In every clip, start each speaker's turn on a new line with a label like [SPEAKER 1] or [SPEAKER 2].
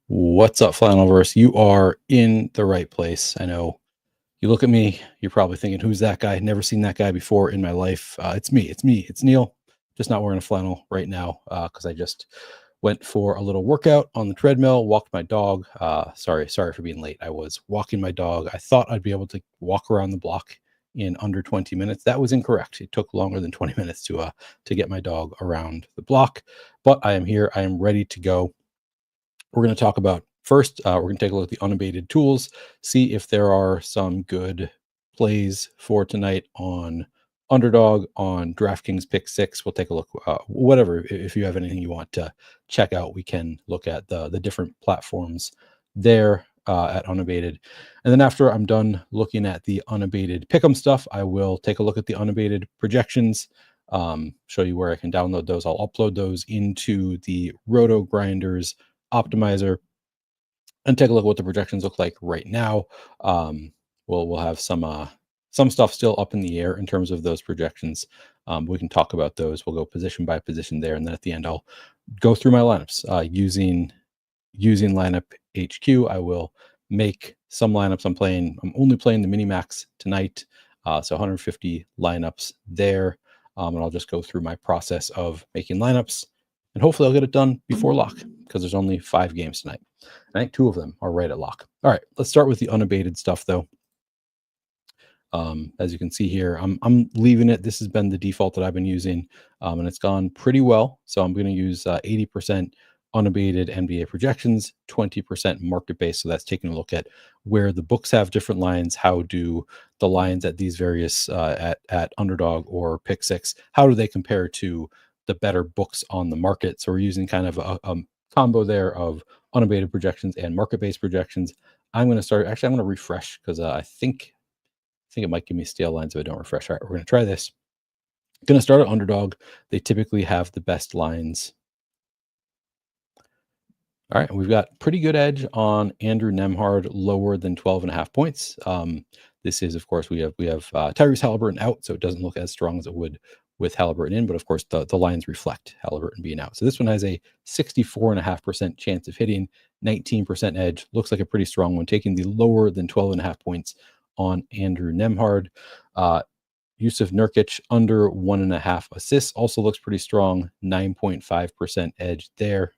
[SPEAKER 1] What's up, Flannelverse? You are in the right place. I know you look at me, you're probably thinking, who's that guy? Never seen that guy before in my life. It's me. It's Neil. Just not wearing a flannel right now because I just went for a little workout on the treadmill, walked my dog. Sorry for being late. I was walking my dog. I thought I'd be able to walk around the block in under 20 minutes. That was incorrect. It took longer than 20 minutes to get my dog around the block. But I am here. I am ready to go. We're going to talk about first, we're going to take a look at the unabated tools, see if there are some good plays for tonight on Underdog, on DraftKings Pick 6. We'll take a look, whatever. If you have anything you want to check out, we can look at the different platforms there at Unabated. And then after I'm done looking at the unabated pick'em stuff, I will take a look at the unabated projections, show you where I can download those. I'll upload those into the Rotogrinders optimizer and take a look at what the projections look like right now. We'll have some stuff still up in the air in terms of those projections. We can talk about those. We'll go position by position there, and then at the end I'll go through my lineups using LineupHQ. I will make some lineups. I'm only playing the mini max tonight, so 150 lineups there, and I'll just go through my process of making lineups. And hopefully I'll get it done before lock because there's only 5 games tonight. I think 2 of them are right at lock. All right, let's start with the unabated stuff though. As you can see here, I'm leaving it. This has been the default that I've been using, and it's gone pretty well. So I'm going to use 80% unabated NBA projections, 20% market based. So that's taking a look at where the books have different lines. How do the lines at these various at Underdog or Pick 6, how do they compare to the better books on the market? So we're using kind of a combo there of unabated projections and market-based projections. I'm going to start. Actually, I'm going to refresh because I think it might give me stale lines if I don't refresh. All right, we're going to try this. Going to start at Underdog. They typically have the best lines. All right, we've got pretty good edge on Andrew Nembhard, lower than 12.5 points. This is, of course, we have Tyrese Halliburton out, so it doesn't look as strong as it would with Halliburton in, but of course the lines reflect Halliburton being out. So this one has a 64.5% chance of hitting, 19% edge. Looks like a pretty strong one, taking the lower than 12.5 points on Andrew Nembhard. Yusuf Nurkic under 1.5 assists also looks pretty strong, 9.5% edge there.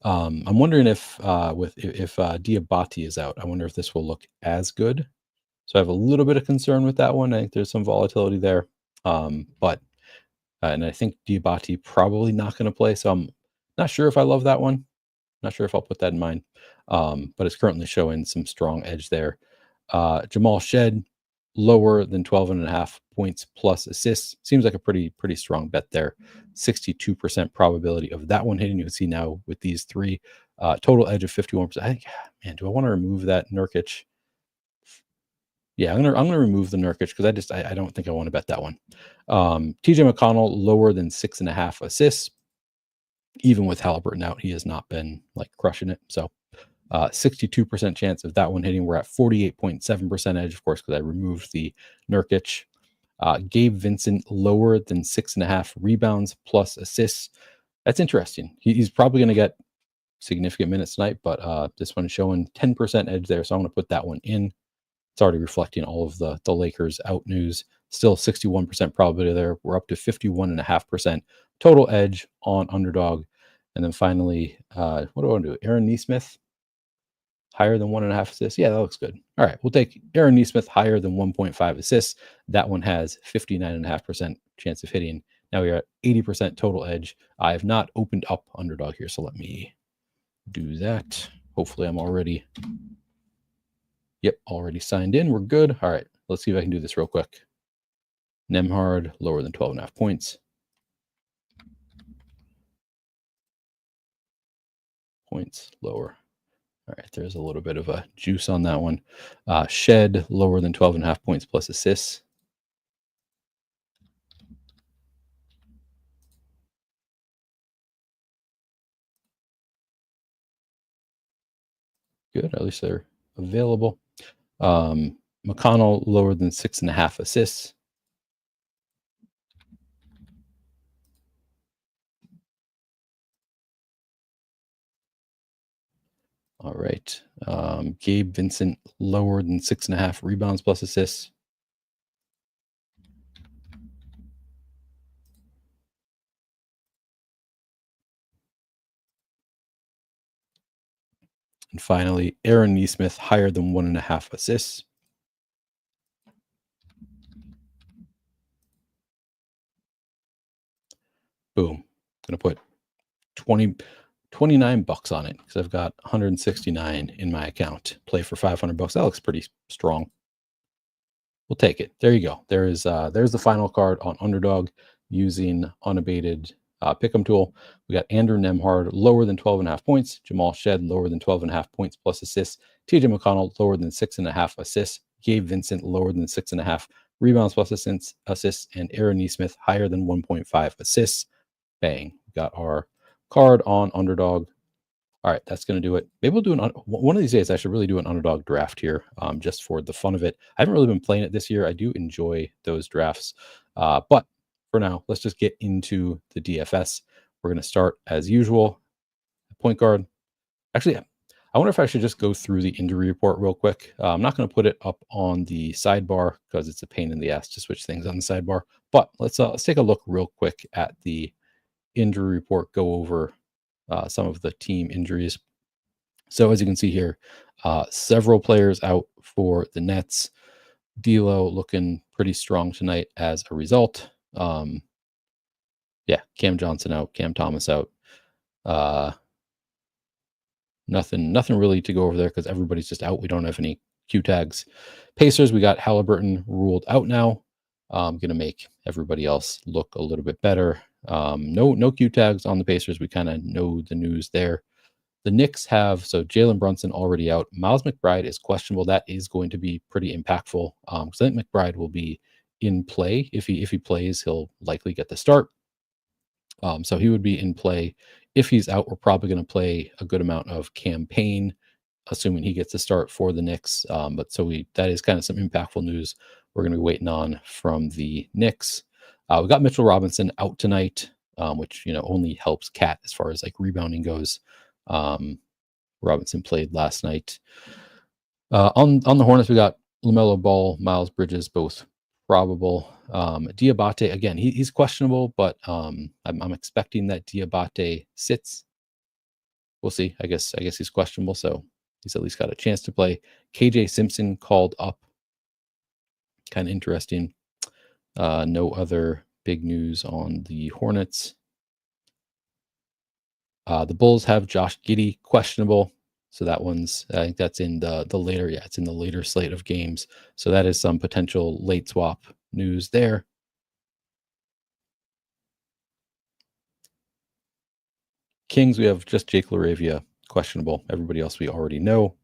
[SPEAKER 1] I'm wondering if Diabate is out, I wonder if this will look as good. So I have a little bit of concern with that one. I think there's some volatility there, but and I think Diabate probably not going to play. So I'm not sure if I love that one. Not sure if I'll put that in mind, but it's currently showing some strong edge there. Jamal Shed, lower than 12.5 points plus assists. Seems like a pretty strong bet there. 62% probability of that one hitting. You can see now with these 3, total edge of 51%. I think, man, do I want to remove that Nurkic? Yeah, I'm gonna remove the Nurkic because I don't think I want to bet that one. TJ McConnell, lower than 6.5 assists. Even with Halliburton out, he has not been like crushing it. So 62% chance of that one hitting. We're at 48.7% edge, of course, because I removed the Nurkic. Gabe Vincent, lower than 6.5 rebounds plus assists. That's interesting. He's probably going to get significant minutes tonight, but this one is showing 10% edge there. So I'm going to put that one in. It's already reflecting all of the Lakers out news. Still 61% probability there. We're up to 51.5% total edge on Underdog. And then finally, what do I want to do? Aaron Nesmith, higher than 1.5 assists. Yeah, that looks good. All right, we'll take Aaron Nesmith higher than 1.5 assists. That one has 59.5% chance of hitting. Now we are at 80% total edge. I have not opened up Underdog here, so let me do that. Hopefully I'm already... Yep, already signed in. We're good. All right, let's see if I can do this real quick. Nembhard, lower than 12.5 points. Points, lower. All right, there's a little bit of a juice on that one. Shed, lower than 12.5 points plus assists. Good, at least they're available. McConnell, lower than 6.5 assists. All right. Gabe Vincent lower than 6.5 rebounds plus assists. And finally, Aaron Nesmith higher than 1.5 assists. Boom. Gonna put 29 bucks on it because I've got 169 in my account. Play for 500 bucks. That looks pretty strong. We'll take it. There you go. There's the final card on Underdog using unabated pick'em tool. We got Andrew Nemhard lower than 12.5 points, Jamal Shed lower than 12.5 points plus assists, TJ McConnell lower than 6.5 assists, Gabe Vincent lower than 6.5 rebounds plus assists, and Aaron Nesmith higher than 1.5 assists. Bang. We got our card on Underdog. All right, that's going to do it. Maybe we'll do one of these days. I should really do an Underdog draft here, just for the fun of it. I haven't really been playing it this year. I do enjoy those drafts, but for now, let's just get into the DFS. We're going to start as usual. Point guard. Actually, I wonder if I should just go through the injury report real quick. I'm not going to put it up on the sidebar because it's a pain in the ass to switch things on the sidebar. But let's take a look real quick at the injury report. Go over some of the team injuries. So as you can see here, several players out for the Nets. D'Lo looking pretty strong tonight as a result. Yeah, Cam Johnson out, Cam Thomas out. Nothing really to go over there because everybody's just out. We don't have any Q tags. Pacers, we got Halliburton ruled out now. Going to make everybody else look a little bit better. No Q tags on the Pacers. We kind of know the news there. The Knicks have, so Jalen Brunson already out. Miles McBride is questionable. That is going to be pretty impactful. Because I think McBride will be in play. If he plays, he'll likely get the start. So he would be in play. If he's out, we're probably going to play a good amount of campaign, assuming he gets the start for the Knicks. But so that is kind of some impactful news we're going to be waiting on from the Knicks. We got Mitchell Robinson out tonight, which only helps Cat as far as like rebounding goes. Robinson played last night. On the Hornets, we got LaMelo Ball, Miles Bridges, both probable. Diabate, again, he's questionable, but I'm expecting that Diabate sits. We'll see. I guess he's questionable, so he's at least got a chance to play. KJ Simpson called up. Kind of interesting. No other big news on the Hornets. The Bulls have Josh Giddey questionable. So that one's, I think that's in the later, it's in the later slate of games. So that is some potential late swap news there. Kings, we have just Jake LaRavia questionable. Everybody else we already know.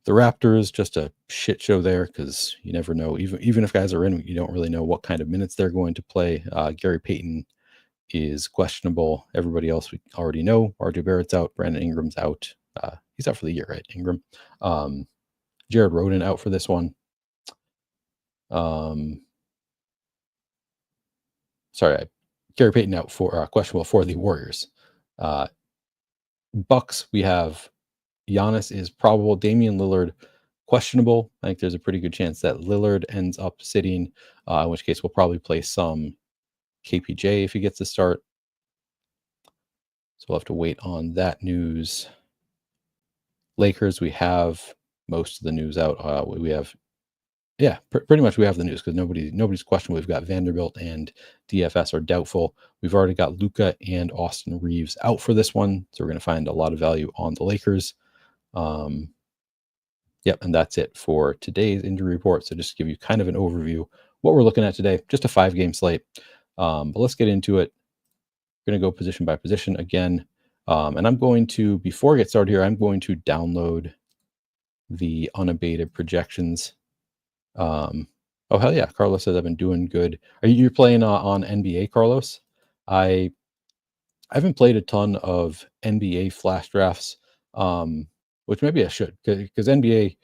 [SPEAKER 1] The Raptors, just a shit show there because you never know. Even if guys are in, you don't really know what kind of minutes they're going to play. Gary Payton is questionable. Everybody else we already know. RJ Barrett's out. Brandon Ingram's out. He's out for the year, right? Ingram. Jared Rhoden out for this one. Gary Payton out for questionable for the Warriors. Bucks, we have Giannis is probable. Damian Lillard questionable. I think there's a pretty good chance that Lillard ends up sitting, in which case we'll probably play some KPJ if he gets the start. So we'll have to wait on that news. Lakers, we have most of the news out. We have, pretty much we have the news because nobody's questionable. We've got Vanderbilt and DFS are doubtful. We've already got Luka and Austin Reeves out for this one. So we're going to find a lot of value on the Lakers. Yep, and that's it for today's injury report. So just to give you kind of an overview, what we're looking at today, just a 5-game slate. But let's get into it. We're going to go position by position again. And I'm going to, before I get started here, I'm going to download the unabated projections. Oh, hell yeah. Carlos says I've been doing good. Are you playing on NBA, Carlos? I haven't played a ton of NBA flash drafts, which maybe I should, because NBA,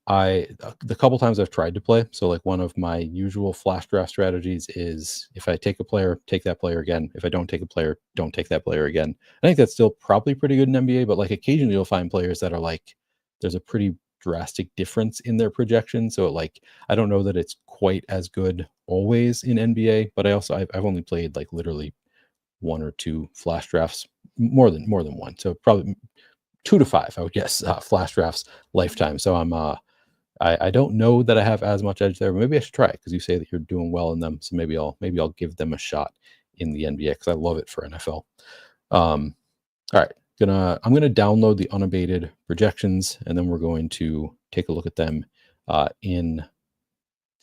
[SPEAKER 1] The couple times I've tried to play, so like one of my usual flash draft strategies is if I take a player, take that player again. If I don't take a player, don't take that player again. I think that's still probably pretty good in NBA, but like occasionally you'll find players that are like there's a pretty drastic difference in their projection. So like I don't know that it's quite as good always in NBA, but I've only played like literally one or two flash drafts, more than one. So probably 2 to 5, I would guess, flash drafts lifetime. So I don't know that I have as much edge there, but maybe I should try it because you say that you're doing well in them. So maybe I'll give them a shot in the NBA because I love it for NFL. All right, I'm gonna download the unabated projections, and then we're going to take a look at them in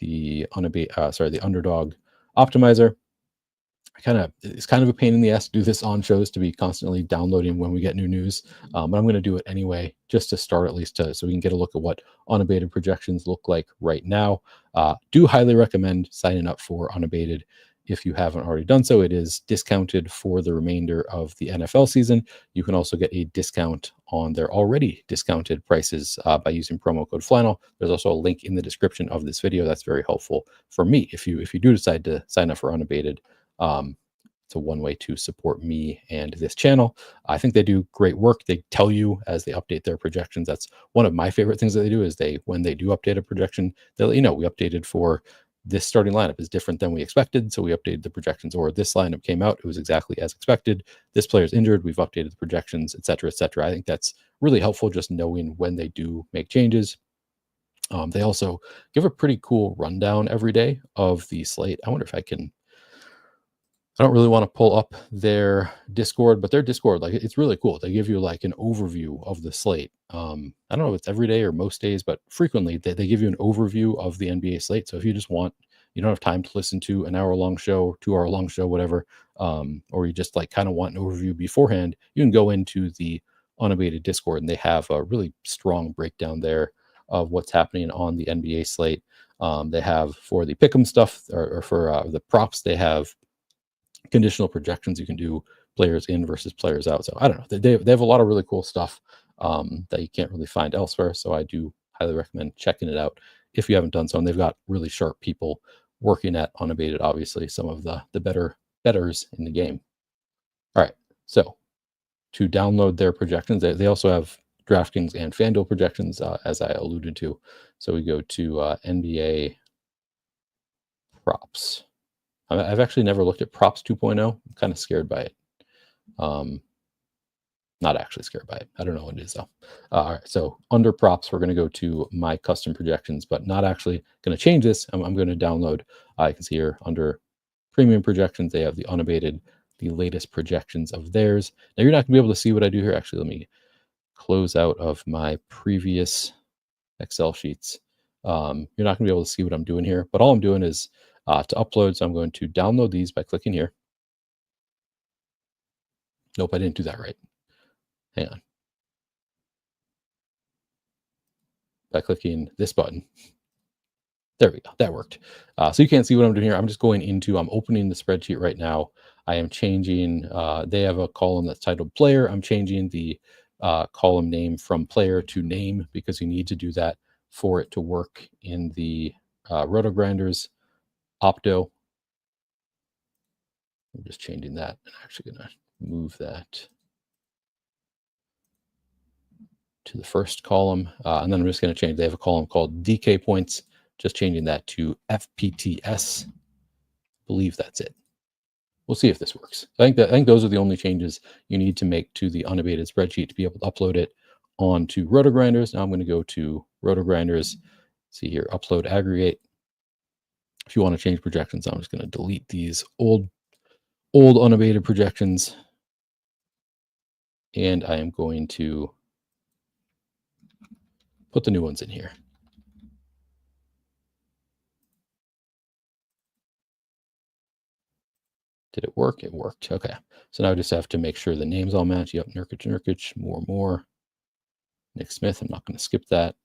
[SPEAKER 1] the the Underdog optimizer. It's kind of a pain in the ass to do this on shows to be constantly downloading when we get new news, but I'm going to do it anyway just to start at least so we can get a look at what unabated projections look like right now. Do highly recommend signing up for Unabated if you haven't already done so. It is discounted for the remainder of the NFL season. You can also get a discount on their already discounted prices by using promo code Flannel. There's also a link in the description of this video that's very helpful for me if you do decide to sign up for Unabated. It's a one way to support me and this channel. I think they do great work. They tell you as they update their projections. That's one of my favorite things that they do is when they do update a projection, they'll let you know we updated for this starting lineup is different than we expected. So we updated the projections, or this lineup came out. It was exactly as expected. This player's injured. We've updated the projections, et cetera, et cetera. I think that's really helpful just knowing when they do make changes. They also give a pretty cool rundown every day of the slate. I wonder if I don't really want to pull up their Discord, but their Discord, like it's really cool. They give you like an overview of the slate. I don't know if it's every day or most days, but frequently they give you an overview of the NBA slate. So if you just you don't have time to listen to an hour-long show, 2-hour-long show, whatever, or you just like kind of want an overview beforehand, you can go into the Unabated Discord and they have a really strong breakdown there of what's happening on the NBA slate. They have for the pick'em stuff or for the props, they have conditional projections. You can do players in versus players out. So I don't know. They have a lot of really cool stuff that you can't really find elsewhere. So I do highly recommend checking it out if you haven't done so. And they've got really sharp people working at Unabated, obviously, some of the betters in the game. All right. So to download their projections, they also have DraftKings and FanDuel projections, as I alluded to. So we go to NBA props. I've actually never looked at props 2.0. I'm kind of scared by it. Not actually scared by it. I don't know what it is though. All right, so under props, we're going to go to my custom projections, but not actually going to change this. I'm going to download. You can see here under premium projections, they have the Unabated, the latest projections of theirs. Now you're not going to be able to see what I do here. Actually, let me close out of my previous Excel sheets. You're not going to be able to see what I'm doing here, but all I'm doing is to upload. So I'm going to download these by clicking here. Nope, I didn't do that right. Hang on. By clicking this button. There we go. That worked. So you can't see what I'm doing here. I'm opening the spreadsheet right now. I am changing, they have a column that's titled player. I'm changing the column name from player to name because you need to do that for it to work in the Rotogrinders Opto. I'm just changing that. I'm actually going to move that to the first column. And then I'm just going to change. They have a column called DK points. Just changing that to FPTS. I believe that's it. We'll see if this works. I think those are the only changes you need to make to the unabated spreadsheet to be able to upload it onto Rotogrinders. Now I'm going to go to Rotogrinders. See here, upload aggregate. If you want to change projections, I'm just going to delete these old unabated projections. And I am going to put the new ones in here. Did it work? It worked. Okay. So now I just have to make sure the names all match. Yep, Nurkic, more. Nick Smith, I'm not going to skip that.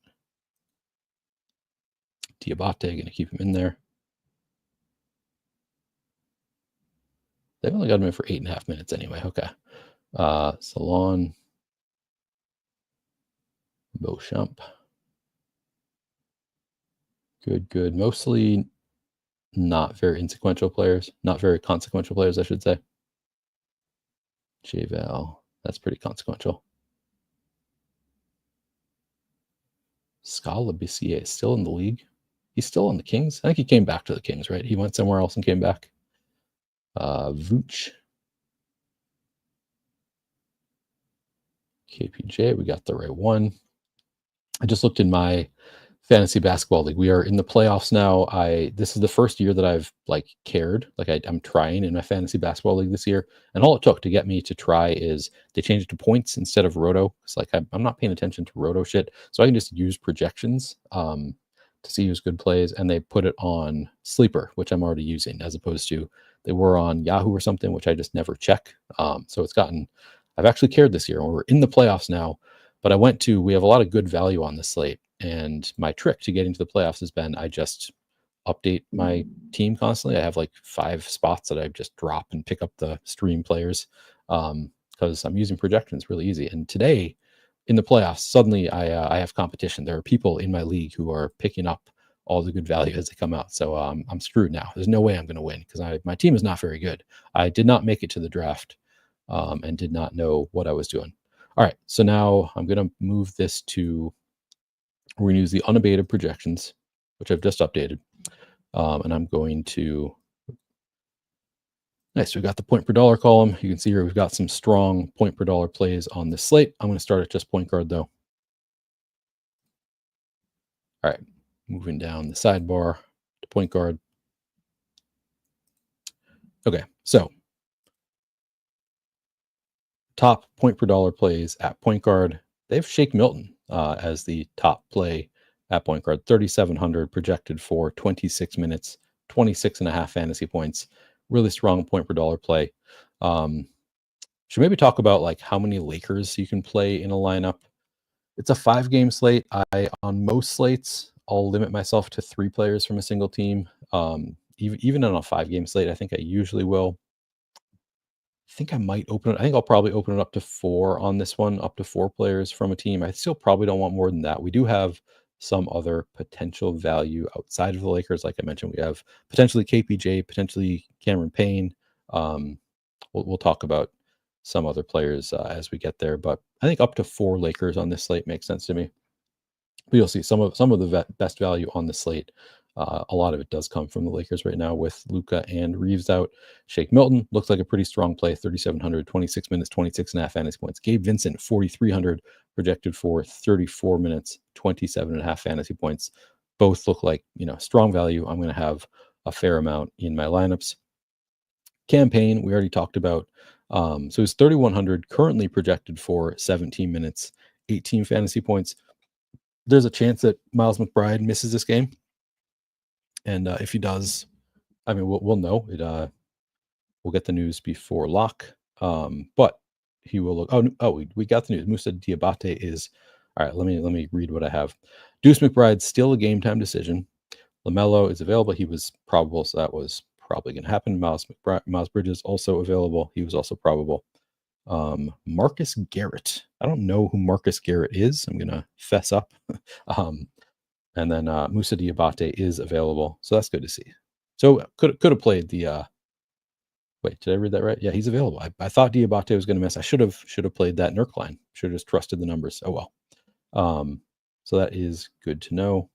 [SPEAKER 1] Diabate, going to keep him in there. They've only got him in for 8.5 minutes anyway. Okay. Salon, Beauchamp. Good. Mostly not very consequential players, I should say. JVal, that's pretty consequential. Scala Bissier is still in the league. He's still on the Kings. I think he came back to the Kings, right? He went somewhere else and came back. Vooch. KPJ, we got the right one. I just looked in my fantasy basketball league. We are in the playoffs now. This is the first year that I've cared. I'm trying in my fantasy basketball league this year, and all it took to get me to try is they changed it to points instead of roto. It's I'm not paying attention to roto shit, so I can just use projections to see who's good plays, and they put it on Sleeper, which I'm already using, as opposed to they were on Yahoo or something, which I just never check. So I've actually cared this year, and we're in the playoffs now. But we have a lot of good value on this slate. And my trick to getting to the playoffs has been I just update my team constantly. I have 5 spots that I just drop and pick up the stream players because I'm using projections really easy. And today in the playoffs, suddenly I have competition. There are people in my league who are picking up all the good value as they come out. So I'm screwed now. There's no way I'm going to win because my team is not very good. I did not make it to the draft and did not know what I was doing. All right, so now I'm going to move this to, we're going to use the unabated projections, which I've just updated. And I'm going to, nice, we got the point per dollar column. You can see here we've got some strong point per dollar plays on this slate. I'm going to start at just point guard though. All right, moving down the sidebar to point guard. Okay, so top point per dollar plays at point guard. They have Shake Milton as the top play at point guard. 3,700 projected for 26 minutes, 26.5 fantasy points. Really strong point per dollar play. Should maybe talk about how many Lakers you can play in a lineup. It's a 5-game slate. On most slates, I'll limit myself to 3 players from a single team. Even on a 5-game slate, I think I usually will. I think I might open it. I think I'll probably open it up to 4 on this one, up to 4 players from a team. I still probably don't want more than that. We do have some other potential value outside of the Lakers. Like I mentioned, we have potentially KPJ, potentially Cameron Payne. We'll talk about some other players as we get there, but I think up to 4 Lakers on this slate makes sense to me. But you'll see some of the best value on the slate. A lot of it does come from the Lakers right now with Luka and Reeves out. Shake Milton looks like a pretty strong play, 3,700, 26 minutes, 26.5 fantasy points. Gabe Vincent, 4,300, projected for 34 minutes, 27.5 fantasy points. Both look like, strong value. I'm going to have a fair amount in my lineups. Campaign, we already talked about. So it's 3,100, currently projected for 17 minutes, 18 fantasy points. There's a chance that Miles McBride misses this game. And if he does, we'll know it. We'll get the news before lock. But he will look. Oh, we got the news. Moussa Diabate is all right. Let me read what I have. Deuce McBride still a game time decision. LaMelo is available. He was probable, so that was probably going to happen. Miles Bridges also available. He was also probable. Marcus Garrett. I don't know who Marcus Garrett is. I'm gonna fess up. And then Moussa Diabate is available, so that's good to see. So could have played the. Wait, did I read that right? Yeah, he's available. I thought Diabate was going to miss. I should have played that Nurk line. Should have just trusted the numbers. Oh well. So that is good to know.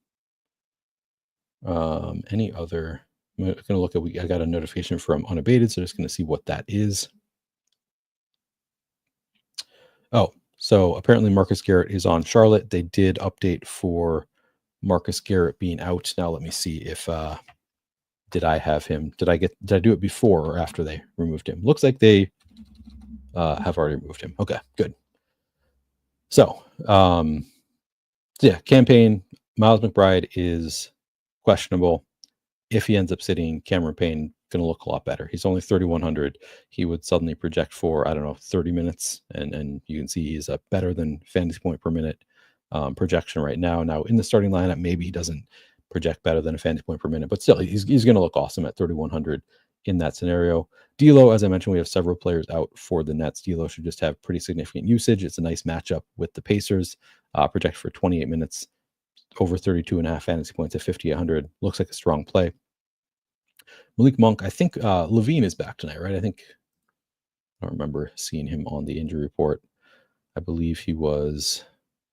[SPEAKER 1] Any other? I'm going to look at. I got a notification from Unabated, so just going to see what that is. Oh, so apparently Marcus Garrett is on Charlotte. They did update for Marcus Garrett being out. Now let me see if did I have him? Did I do it before or after they removed him? Looks like they have already removed him. Okay, good. So yeah, campaign. Miles McBride is questionable. If he ends up sitting, Cameron Payne going to look a lot better. He's only 3,100. He would suddenly project for 30 minutes, and you can see he's a better than fantasy point per minute projection right now. Now in the starting lineup, maybe he doesn't project better than a fantasy point per minute, but still he's going to look awesome at 3,100 in that scenario. D'Lo, as I mentioned, we have several players out for the Nets. D'Lo should just have pretty significant usage. It's a nice matchup with the Pacers. Projected for 28 minutes, over 32.5 fantasy points at 5,800 looks like a strong play. Malik Monk, I think Levine is back tonight, right? I don't remember seeing him on the injury report. I believe he was,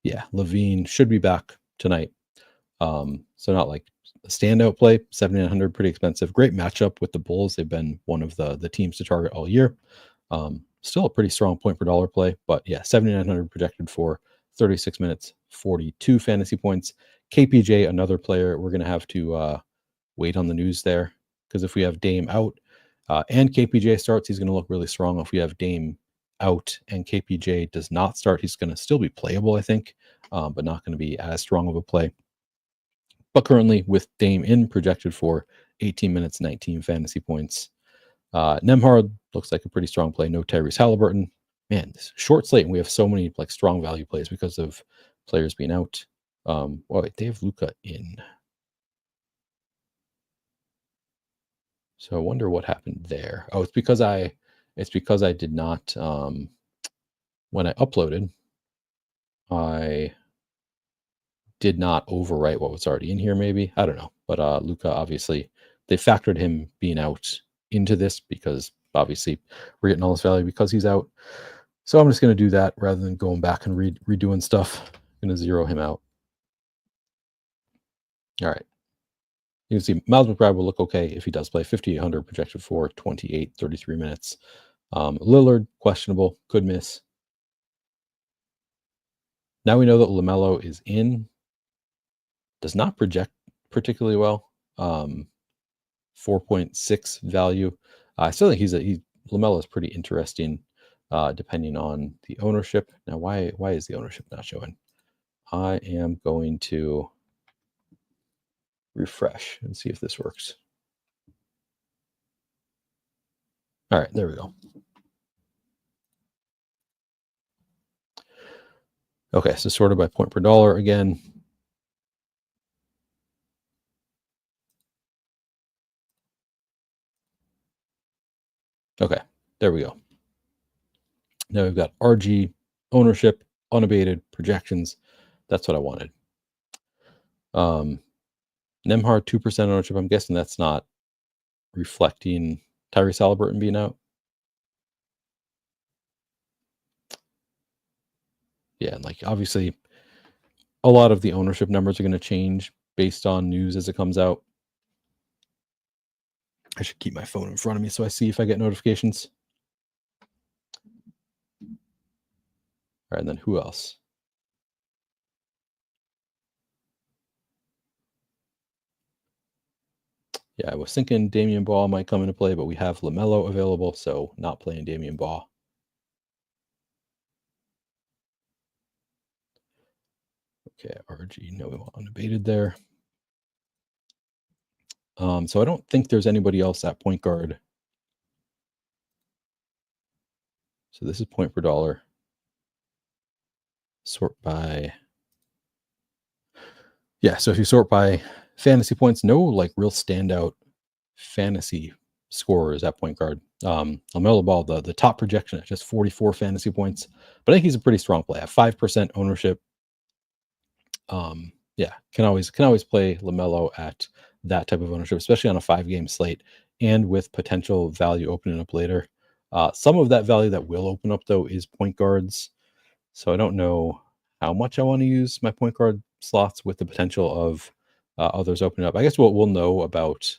[SPEAKER 1] yeah, Levine should be back tonight. So not like a standout play, 7,900, pretty expensive. Great matchup with the Bulls. They've been one of the teams to target all year. Still a pretty strong point per dollar play, but yeah, 7,900 projected for 36 minutes, 42 fantasy points. KPJ, another player we're going to have to wait on the news there, because if we have Dame out and KPJ starts, he's going to look really strong. If we have Dame out and KPJ does not start, he's going to still be playable, I think, but not going to be as strong of a play. But currently with Dame in, projected for 18 minutes, 19 fantasy points. Nembhard looks like a pretty strong play. No Tyrese Halliburton. Man, this short slate, and we have so many like strong value plays because of players being out. Well, wait, they have Luka in. So I wonder what happened there. Oh, it's because I did not when I uploaded, I did not overwrite what was already in here, maybe. I don't know. But Luka, obviously, they factored him being out into this because obviously we're getting all this value because he's out. So I'm just going to do that rather than going back and redoing stuff. I'm going to zero him out. All right. You can see Miles McBride will look okay if he does play. 5,800 projected for 28, 33 minutes. Lillard, questionable, could miss. Now we know that LaMelo is in. Does not project particularly well. 4.6 value. I still think LaMelo is pretty interesting, depending on the ownership. Now, why is the ownership not showing? I am going to refresh and see if this works. All right, there we go. Okay, so sorted by point per dollar again. Okay, there we go. Now we've got RG, ownership, unabated, projections. That's what I wanted. Nembhard, 2% ownership. I'm guessing that's not reflecting Tyrese Halliburton being out. Yeah, and like obviously a lot of the ownership numbers are going to change based on news as it comes out. I should keep my phone in front of me so I see if I get notifications. All right, and then who else? Yeah, I was thinking Damian Baugh might come into play, but we have LaMelo available, so not playing Damian Baugh. Okay, RG, no, we want unabated there. So I don't think there's anybody else at point guard. So this is point per dollar. Sort by. Yeah, so if you sort by fantasy points, no like real standout fantasy scorers at point guard. LaMelo Ball, the top projection at just 44 fantasy points, but I think he's a pretty strong play at 5% ownership. Yeah, can always play LaMelo at that type of ownership, especially on a 5-game slate and with potential value opening up later. Some of that value that will open up though is point guards. So I don't know how much I want to use my point guard slots with the potential of others opening up. I guess we'll know about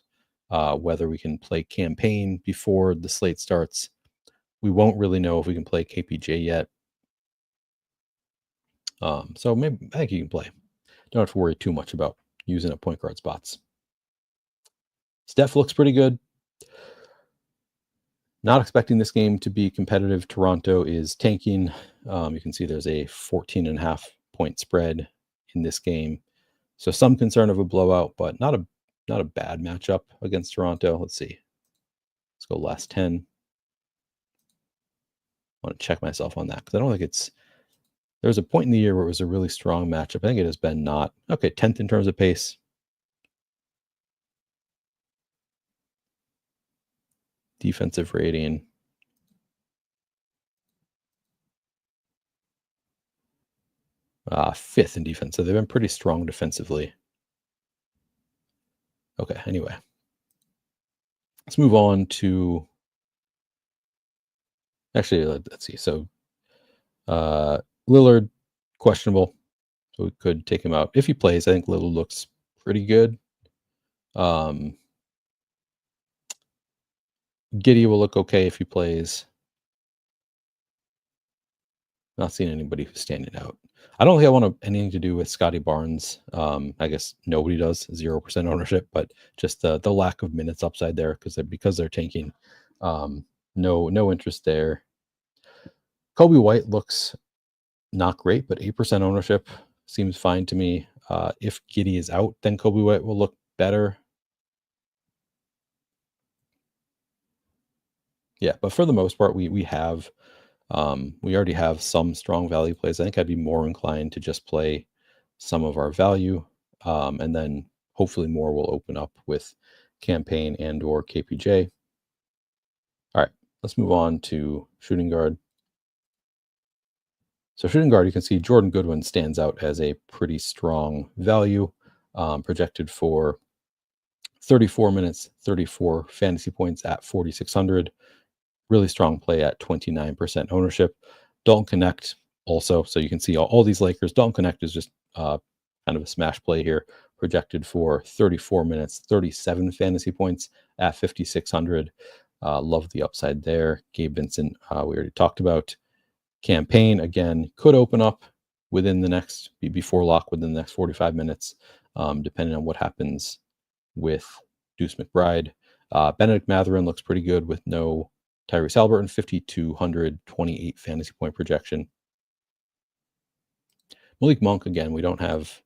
[SPEAKER 1] whether we can play campaign before the slate starts. We won't really know if we can play KPJ yet. So maybe I think you can play. Don't have to worry too much about using up point guard spots. Steph looks pretty good. Not expecting this game to be competitive. Toronto is tanking. You can see there's a 14.5 point spread in this game. So some concern of a blowout, but not a bad matchup against Toronto. Let's see. Let's go last 10. I want to check myself on that because I don't think there's a point in the year where it was a really strong matchup. I think it has been not. Okay, 10th in terms of pace. Defensive rating. fifth in defense. So they've been pretty strong defensively. Okay, anyway. Let's move on to, actually, let's see. So Lillard, questionable. So we could take him out. If he plays, I think Lillard looks pretty good. Giddey will look okay if he plays. Not seeing anybody who's standing out. I don't think I want anything to do with Scotty Barnes. I guess nobody does, 0% ownership, but just the lack of minutes upside there because they're tanking. No interest there. Kobe White looks not great, but 8% ownership seems fine to me. If Giddey is out, then Kobe White will look better. Yeah, but for the most part, we already have some strong value plays. I think I'd be more inclined to just play some of our value, and then hopefully more will open up with campaign and or KPJ. All right, let's move on to shooting guard. So shooting guard, you can see Jordan Goodwin stands out as a pretty strong value, projected for 34 minutes, 34 fantasy points at 4,600. Really strong play at 29% ownership. Dalton Connect also. So you can see all these Lakers. Dalton Connect is just kind of a smash play here, projected for 34 minutes, 37 fantasy points at 5,600. Love the upside there. Gabe Vincent, we already talked about. Campaign, again, could open up before lock within the next 45 minutes, depending on what happens with Deuce McBride. Benedict Mathurin looks pretty good with no Tyrese Halliburton, 5,228 fantasy point projection. Malik Monk, again, we don't have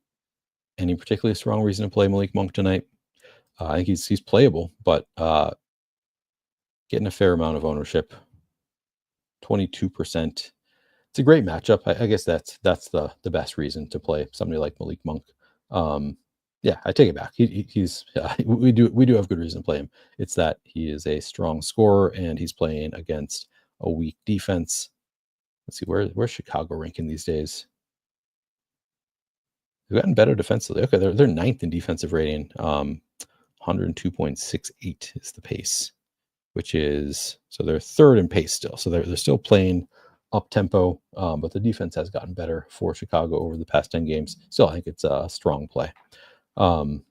[SPEAKER 1] any particularly strong reason to play Malik Monk tonight. I think he's playable, but getting a fair amount of ownership, 22%. It's a great matchup. I guess that's the best reason to play somebody like Malik Monk. Yeah, I take it back. He's we do have good reason to play him. It's that he is a strong scorer and he's playing against a weak defense. Let's see, where's Chicago ranking these days? They've gotten better defensively. Okay, they're ninth in defensive rating. 102.68 is the pace, which is, so they're third in pace still. So they're still playing up tempo, but the defense has gotten better for Chicago over the past 10 games. Still, I think it's a strong play. And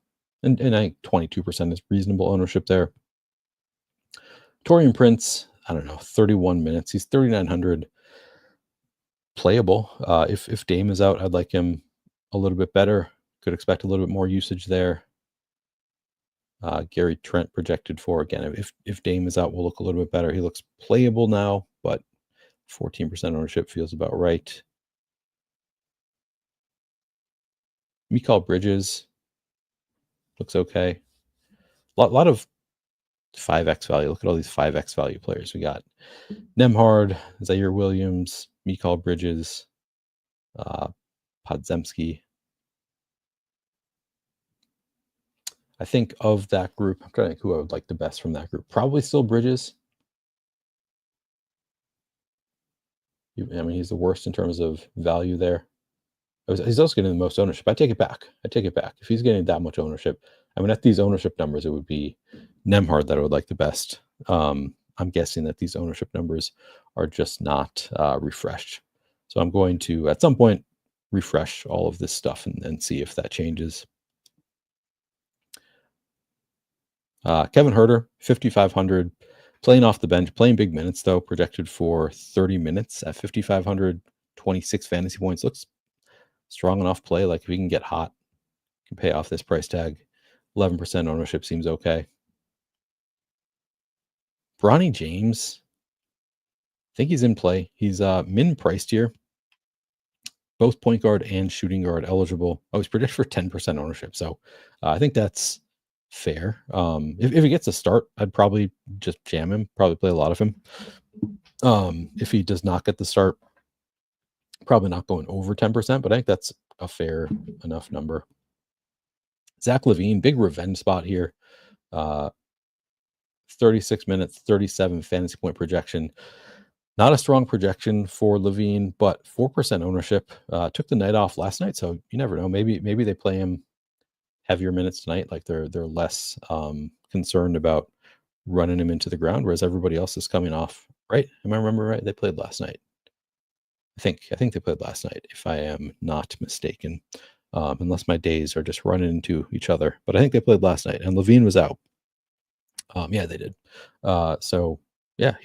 [SPEAKER 1] I think 22% is reasonable ownership there. Taurean Prince, I don't know, 31 minutes. He's 3,900 playable. If Dame is out, I'd like him a little bit better. Could expect a little bit more usage there. Gary Trent projected for, again, if Dame is out, we'll look a little bit better. He looks playable now, but 14% ownership feels about right. Mikal Bridges looks okay. A lot of 5x value. Look at all these 5x value players. We got Nemhard, Zaire Williams, Mikal Bridges, Podzemski. I think of that group, I'm trying to think who I would like the best from that group. Probably still Bridges. I mean, he's the worst in terms of value there. He's also getting the most ownership. I take it back. If he's getting that much ownership, I mean, at these ownership numbers, it would be Nemhard that I would like the best. I'm guessing that these ownership numbers are just not refreshed. So I'm going to, at some point, refresh all of this stuff and see if that changes. Kevin Huerter, 5,500, playing off the bench, playing big minutes, though, projected for 30 minutes at 5,500, 26 fantasy points. Looks strong enough play. Like, if he can get hot, can pay off this price tag. 11% ownership seems okay. Bronny James, I think he's in play. He's min priced here. Both point guard and shooting guard eligible. I was predicted for 10% ownership. So I think that's fair. If he gets a start, I'd probably just jam him, probably play a lot of him. If he does not get the start, probably not going over 10%, but I think that's a fair enough number. Zach LaVine, big revenge spot here. 36 minutes, 37 fantasy point projection. Not a strong projection for Levine, but 4% ownership. Took the night off last night, so you never know. Maybe they play him heavier minutes tonight. Like they're less concerned about running him into the ground, whereas everybody else is coming off. Right? Am I remember right? They played last night. I think they played last night, if I am not mistaken. Unless my days are just running into each other, but I think they played last night, and Levine was out. Yeah, they did. So yeah,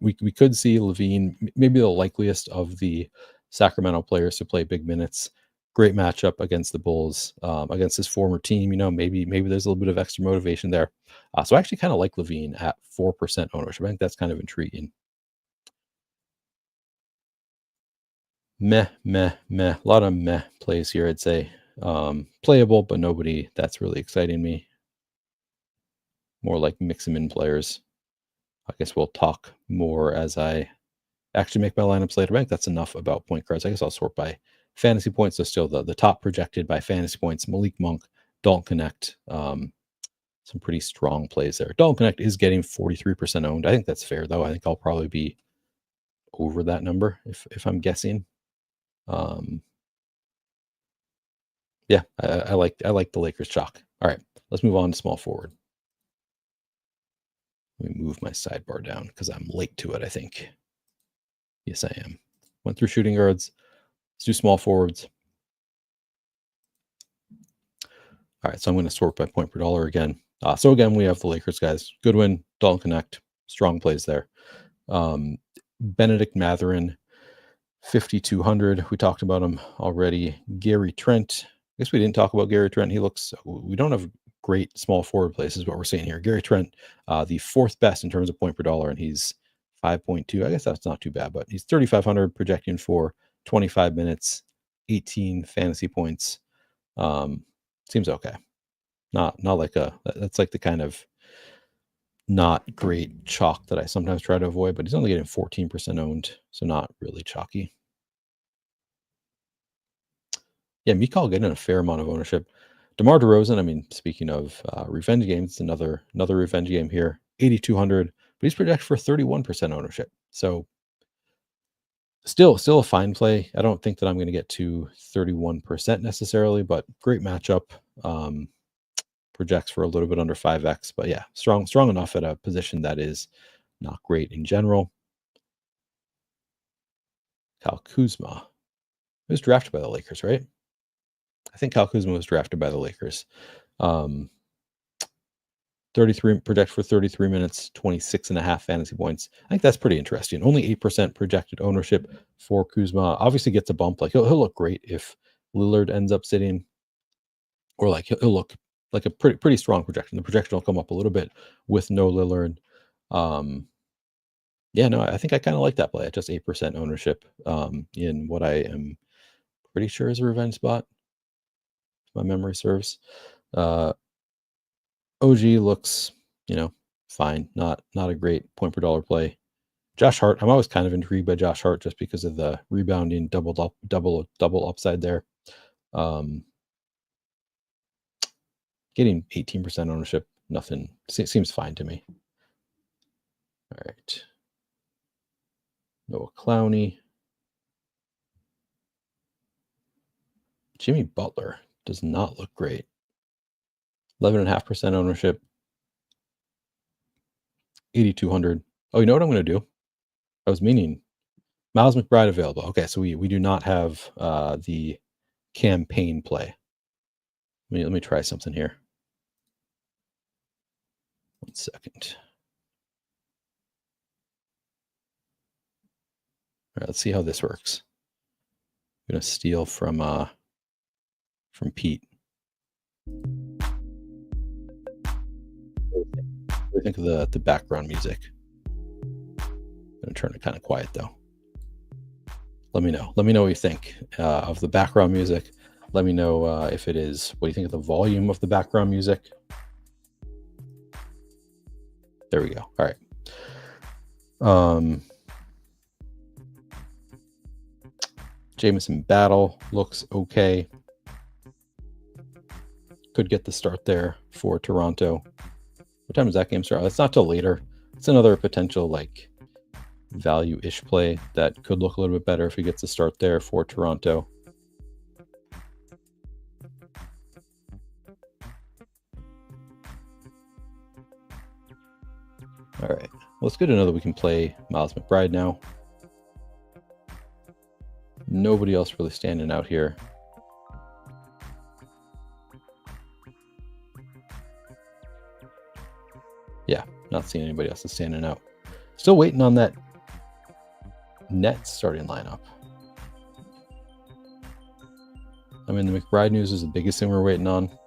[SPEAKER 1] we could see Levine, maybe the likeliest of the Sacramento players to play big minutes. Great matchup against the Bulls, against his former team. Maybe there's a little bit of extra motivation there. So I actually kind of like Levine at 4% ownership. I think that's kind of intriguing. Meh, meh, meh. A lot of meh plays here, I'd say. Playable, but nobody that's really exciting me. More like mix them in players. I guess we'll talk more as I actually make my lineups later. I think that's enough about point guards. I guess I'll sort by fantasy points. So still the top projected by fantasy points, Malik Monk, Dalton Connect. Some pretty strong plays there. Dalton Connect is getting 43% owned. I think that's fair, though. I think I'll probably be over that number if I'm guessing. Yeah, I like the Lakers chalk. All right, let's move on to small forward. Let me move my sidebar down because I'm late to it, I think. Yes, I am. Went through shooting guards. Let's do small forwards. All right, so I'm going to sort by point per dollar again. So again, we have the Lakers guys. Goodwin, Dalton Connect, strong plays there. Benedict Mathurin, 5,200. We talked about him already. Gary Trent. I guess we didn't talk about Gary Trent. We don't have great small forward plays, is what we're seeing here. Gary Trent, the fourth best in terms of point per dollar, and he's 5.2. I guess that's not too bad, but he's 3,500, projecting for 25 minutes, 18 fantasy points. Seems okay. Not like that's like the kind of not great chalk that I sometimes try to avoid, but he's only getting 14% owned, so not really chalky. Yeah, Mikal getting a fair amount of ownership. DeMar DeRozan, I mean, speaking of revenge games, another revenge game here, 8,200, but he's projected for 31% ownership. So still a fine play. I don't think that I'm going to get to 31% necessarily, but great matchup. Projects for a little bit under 5x, but yeah, strong enough at a position that is not great in general. Kyle Kuzma was drafted by the Lakers, right? I think Kyle Kuzma was drafted by the Lakers. 33 project for 33 minutes, 26.5 fantasy points. I think that's pretty interesting. Only 8% projected ownership for Kuzma. Obviously gets a bump. Like he'll look great if Lillard ends up sitting, or like he'll look like a pretty strong projection. The projection will come up a little bit with no Lillard. Yeah, no, I think I kind of like that play at just 8% ownership in what I am pretty sure is a revenge spot, if my memory serves. OG looks, fine. Not a great point per dollar play. Josh Hart, I'm always kind of intrigued by Josh Hart just because of the rebounding double upside there. Getting 18% ownership, nothing seems fine to me. All right. Noah Clowney. Jimmy Butler does not look great. 11.5% ownership. 8,200. Oh, you know what I'm going to do? I was meaning Miles McBride available. Okay, so we do not have the campaign play. Let me try something here. 1 second. All right, let's see how this works. I'm going to steal from Pete. What do you think of the background music? I'm going to turn it kind of quiet though. Let me know. Let me know what you think of the background music. Let me know if it is, what do you think of the volume of the background music? There we go. All right. Jamison Battle looks okay. Could get the start there for Toronto. What time does that game start? That's not till later. It's another potential like value-ish play that could look a little bit better if he gets a start there for Toronto. All right, well, it's good to know that we can play Miles McBride now. Nobody else really standing out here. Yeah, not seeing anybody else that's standing out. Still waiting on that Nets starting lineup. I mean, the McBride news is the biggest thing we're waiting on. All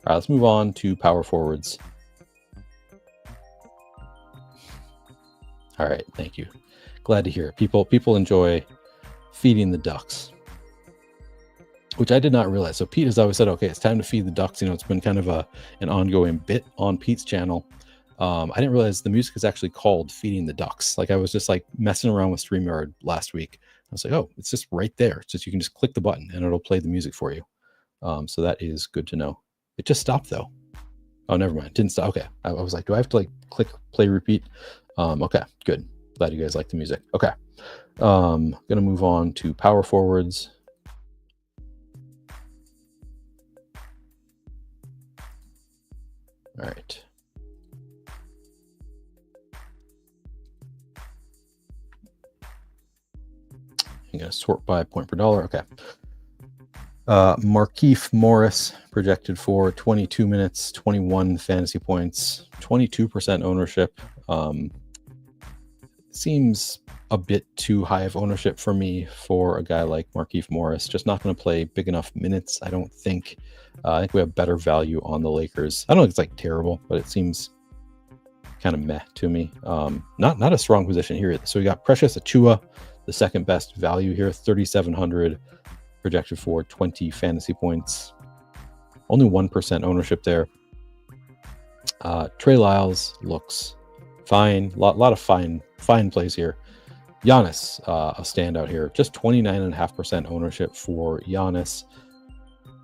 [SPEAKER 1] right, let's move on to power forwards. All right, thank you. Glad to hear it. People enjoy feeding the ducks, which I did not realize. So Pete has always said, okay, it's time to feed the ducks. You know, it's been kind of an ongoing bit on Pete's channel. I didn't realize the music is actually called Feeding the Ducks. Like I was just like messing around with StreamYard last week. I was like, oh, it's just right there. It's just, you can just click the button and it'll play the music for you. So that is good to know. It just stopped though. Oh, never mind. Didn't stop. Okay. I was like, do I have to like click play repeat? Okay, good. Glad you guys like the music. Okay. Gonna move on to power forwards. All right. I'm gonna sort by point per dollar. Okay. Markieff Morris projected for 22 minutes, 21 fantasy points, 22% ownership. Seems a bit too high of ownership for me for a guy like Markieff Morris. Just not going to play big enough minutes, I don't think. I think we have better value on the Lakers. I don't think it's like terrible, but it seems kind of meh to me. Not a strong position here. So we got Precious Achiuwa, the second best value here, 3,700, projected for 20 fantasy points. Only 1% ownership there. Trey Lyles looks fine. Lot of fine plays here. Giannis, a standout here. Just 29.5% ownership for Giannis.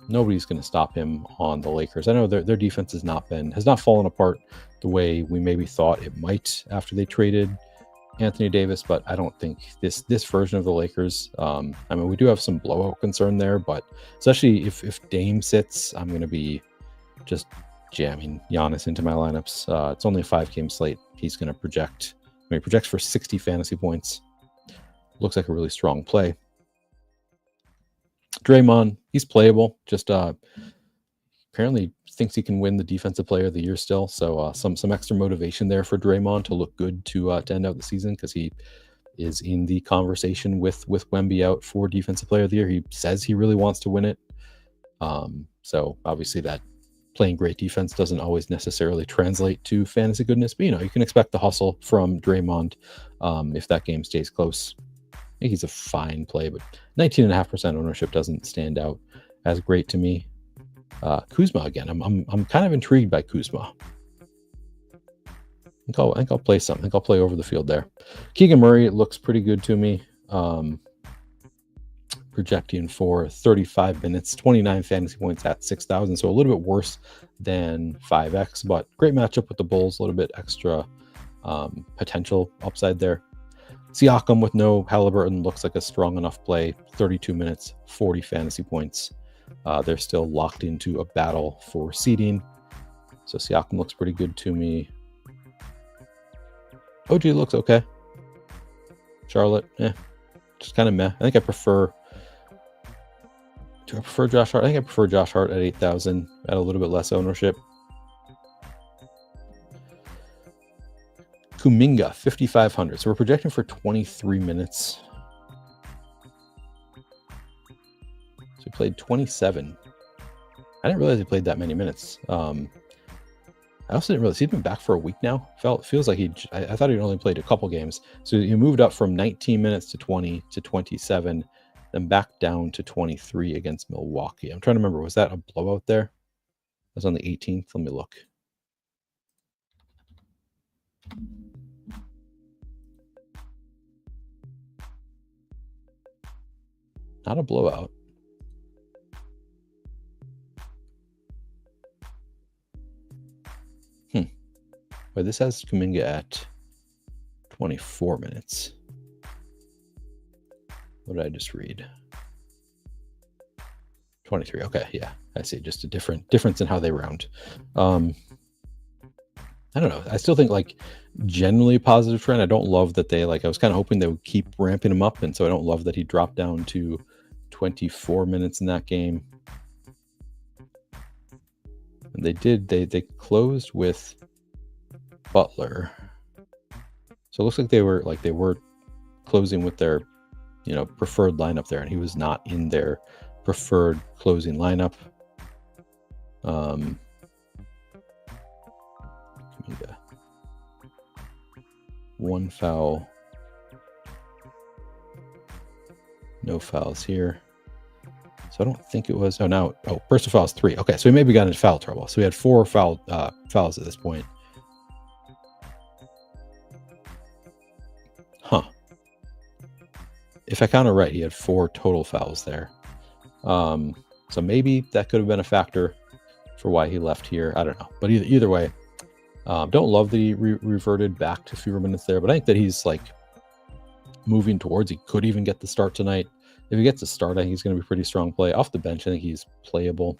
[SPEAKER 1] Nobody's going to stop him on the Lakers. I know their defense has not fallen apart the way we maybe thought it might after they traded Anthony Davis, but I don't think this version of the Lakers. I mean, we do have some blowout concern there, but especially if Dame sits, I'm going to be just jamming Giannis into my lineups. It's only a 5-game slate. He's going to project. He projects for 60 fantasy points. Looks like a really strong play. Draymond, he's playable. Just apparently thinks he can win the Defensive Player of the Year still. So some extra motivation there for Draymond to look good to end out the season, because he is in the conversation with Wemby out for Defensive Player of the Year. He says he really wants to win it. So obviously that playing great defense doesn't always necessarily translate to fantasy goodness, but you can expect the hustle from Draymond if that game stays close. I think he's a fine play, but 19.5% ownership doesn't stand out as great to me. Kuzma again. I'm kind of intrigued by Kuzma. I think I'll play something. I think I'll play over the field there. Keegan Murray looks pretty good to me. Projecting for 35 minutes, 29 fantasy points at 6,000. So a little bit worse than 5X, but great matchup with the Bulls. A little bit extra potential upside there. Siakam with no Halliburton looks like a strong enough play. 32 minutes, 40 fantasy points. They're still locked into a battle for seeding. So Siakam looks pretty good to me. OG looks okay. Charlotte, just kind of meh. I think I prefer... Do I prefer Josh Hart? I think I prefer Josh Hart at 8,000 at a little bit less ownership. Kuminga, 5,500. So we're projecting for 23 minutes. So he played 27. I didn't realize he played that many minutes. I also didn't realize he'd been back for a week now. Feels like I thought he'd only played a couple games. So he moved up from 19 minutes to 20 to 27. Then back down to 23 against Milwaukee. I'm trying to remember, was that a blowout there? That was on the 18th. Let me look. Not a blowout. But this has Kuminga at 24 minutes. What did I just read? 23. Okay, yeah, I see. Just a difference in how they round. I don't know. I still think like generally positive trend. I don't love that they like. I was kind of hoping they would keep ramping him up, and so I don't love that he dropped down to 24 minutes in that game. And they did. They closed with Butler, so it looks like they were closing with their preferred lineup there, and he was not in their preferred closing lineup. One foul, no fouls here. So I don't think it was. Personal fouls 3. Okay, so he maybe got into foul trouble. So we had 4 fouls at this point. Huh. If I count it right, he had 4 total fouls there. So maybe that could have been a factor for why he left here. I don't know. But either way, don't love that he reverted back to fewer minutes there. But I think that he's like moving towards. He could even get the start tonight. If he gets a start, I think he's going to be pretty strong play. Off the bench, I think he's playable,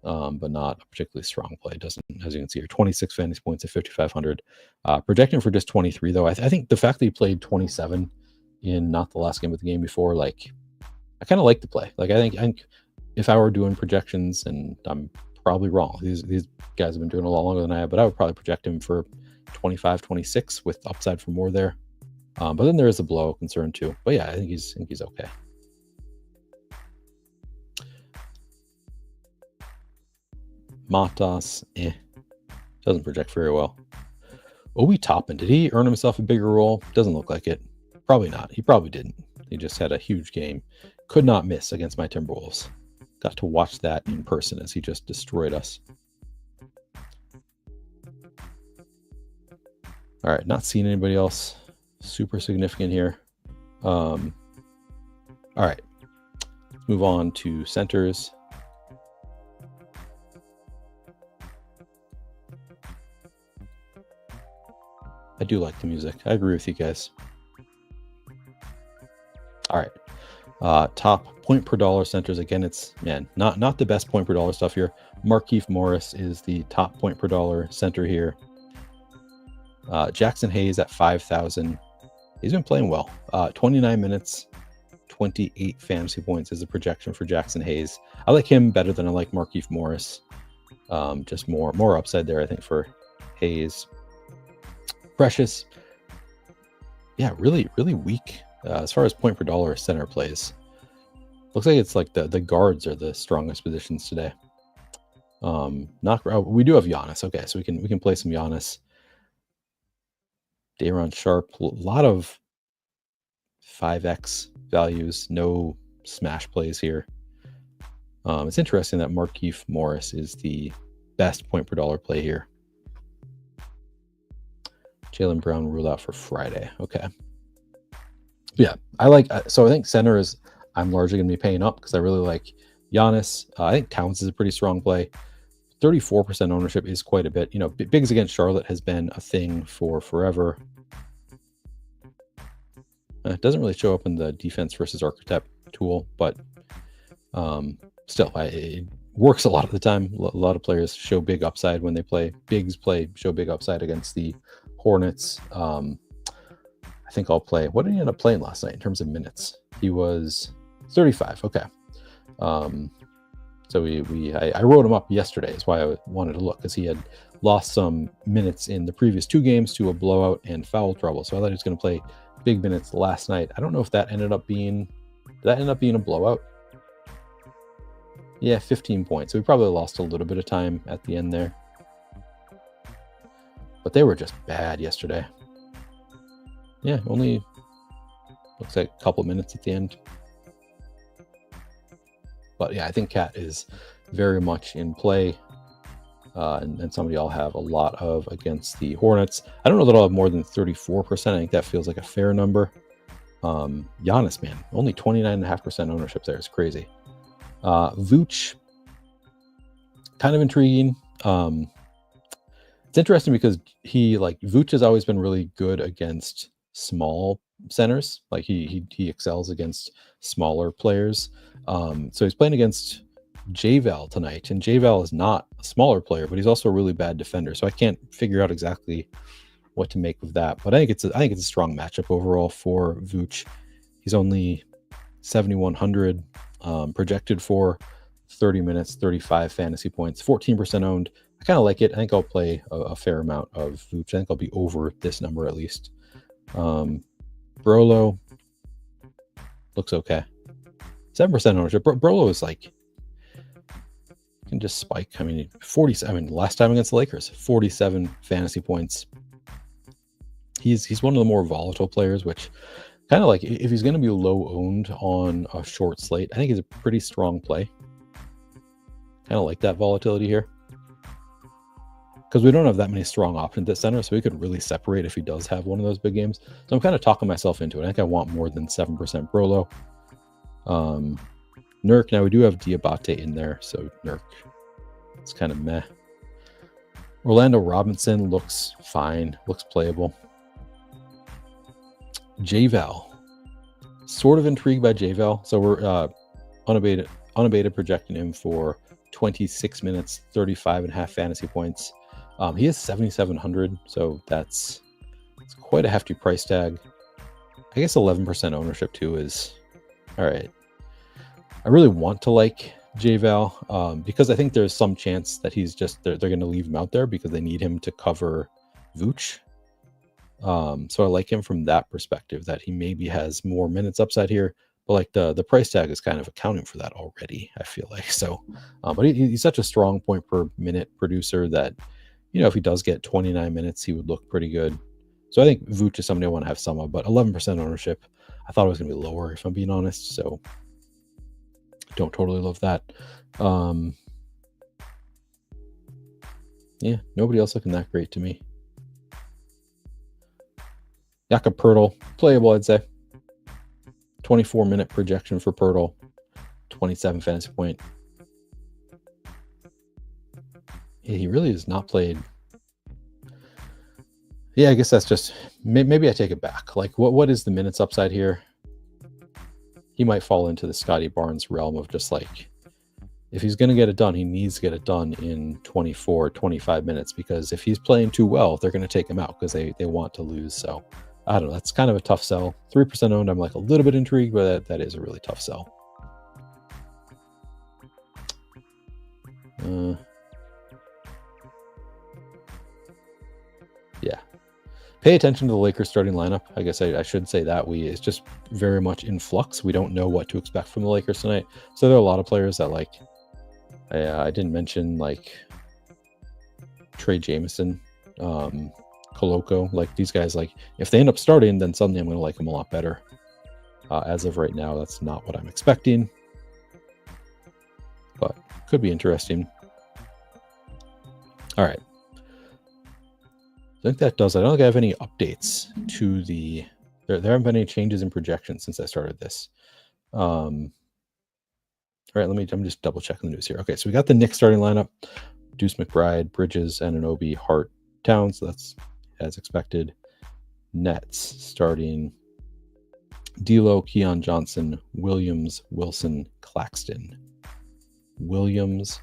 [SPEAKER 1] but not a particularly strong play. Doesn't, as you can see here, 26 fantasy points at 5,500. Projecting for just 23, though. I think the fact that he played 27 in not the last game, but the game before, like, I kind of like the play. Like, I think if I were doing projections, and I'm probably wrong, these guys have been doing a lot longer than I have, but I would probably project him for 25, 26 with upside for more there. But then there is a blowout concern too. But yeah, I think he's okay. Matas, doesn't project very well. Obi Toppin, did he earn himself a bigger role? Doesn't look like it. Probably not. He probably didn't. He just had a huge game. Could not miss against my Timberwolves. Got to watch that in person as he just destroyed us. All right, not seeing anybody else super significant here. All right, let's move on to centers. I do like the music. I agree with you guys. All right, top point per dollar centers. Again, it's not the best point per dollar stuff here. Markieff Morris is the top point per dollar center here. Jackson Hayes at 5,000. He's been playing well. 29 minutes, 28 fantasy points is a projection for Jackson Hayes. I like him better than I like Markieff Morris. Just more upside there, I think, for Hayes. Precious, yeah, really we as far as point per dollar center plays. Looks like it's like the guards are the strongest positions today. We do have Giannis. Okay, so we can play some Giannis. Day'Ron Sharp, a lot of 5x values, no smash plays here. It's interesting that Markieff Morris is the best point per dollar play here. Jaylen Brown ruled out for Friday. Okay. Yeah, I think center is, I'm largely going to be paying up because I really like Giannis. I think Towns is a pretty strong play. 34% ownership is quite a bit. Bigs against Charlotte has been a thing for forever. It doesn't really show up in the defense versus archetype tool, but still, it works a lot of the time. A lot of players show big upside when they play. Bigs show big upside against the Hornets. I think I'll play. What did he end up playing last night in terms of minutes? He was 35. Okay. So I wrote him up yesterday. Is why I wanted to look, because he had lost some minutes in the previous 2 games to a blowout and foul trouble. So I thought he was going to play big minutes last night. I don't know if that ended up being. Did that end up being a blowout? Yeah, 15 points. So we probably lost a little bit of time at the end there. But they were just bad yesterday. Yeah, only looks like a couple minutes at the end. But yeah, I think Cat is very much in play. And somebody I'll have a lot of against the Hornets. I don't know that I'll have more than 34%. I think that feels like a fair number. Giannis, man, only 29.5% ownership there. It's crazy. Vooch, kind of intriguing. It's interesting because Vooch has always been really good against small centers. Like he excels against smaller players. So he's playing against JVal tonight, and JVal is not a smaller player, but he's also a really bad defender. So I can't figure out exactly what to make of that. But I think it's a strong matchup overall for Vooch. He's only 7,100, projected for 30 minutes, 35 fantasy points, 14% owned. I kind of like it. I think I'll play a fair amount of Vooch. I think I'll be over this number at least. Brolo looks okay. 7% ownership. Brolo is like, can just spike. I mean, last time against the Lakers, 47 fantasy points. He's one of the more volatile players, which kind of like, if he's going to be low owned on a short slate, I think he's a pretty strong play. Kind of like that volatility here, because we don't have that many strong options at center, so he could really separate if he does have one of those big games. So I'm kind of talking myself into it. I think I want more than 7% Brolo. Nurk, now we do have Diabate in there, so Nurk, it's kind of meh. Orlando Robinson looks fine, looks playable. JVal, sort of intrigued by JVal. So we're unabated projecting him for 26 minutes, 35.5 fantasy points. He is 7,700, so it's quite a hefty price tag. I guess 11% ownership too is all right. I really want to like JVal because I think there's some chance that they're going to leave him out there because they need him to cover Vooch. So I like him from that perspective, that he maybe has more minutes upside here, but like the price tag is kind of accounting for that already, I feel like. So, but he's such a strong point per minute producer that, if he does get 29 minutes, he would look pretty good. So I think Vooch is somebody I want to have some of, but 11% ownership. I thought it was going to be lower, if I'm being honest. So don't totally love that. Yeah, nobody else looking that great to me. Jakob Poeltl, playable, I'd say. 24-minute projection for Poeltl, 27 fantasy point. Yeah, he really has not played. Yeah, I guess that's just, maybe I take it back. Like, what is the minutes upside here? He might fall into the Scotty Barnes realm of just like, if he's going to get it done, he needs to get it done in 24, 25 minutes, because if he's playing too well, they're going to take him out because they want to lose. So I don't know. That's kind of a tough sell. 3% owned. I'm like a little bit intrigued, but that is a really tough sell. Yeah. Pay attention to the Lakers starting lineup. I guess I should say that it's just very much in flux. We don't know what to expect from the Lakers tonight. So there are a lot of players that like, I didn't mention like Trey Jameson, Koloko, like these guys, like if they end up starting, then suddenly I'm going to like them a lot better. As of right now, that's not what I'm expecting, but could be interesting. All right. I think that does. I don't think I have any updates to there haven't been any changes in projections since I started this. All right, I'm just double checking the news here. Okay, so we got the Knicks starting lineup: Deuce McBride, Bridges, Anunoby, Hart, Towns. So that's as expected. Nets starting: D'Lo, Keon Johnson, Williams, Wilson, Claxton. Williams,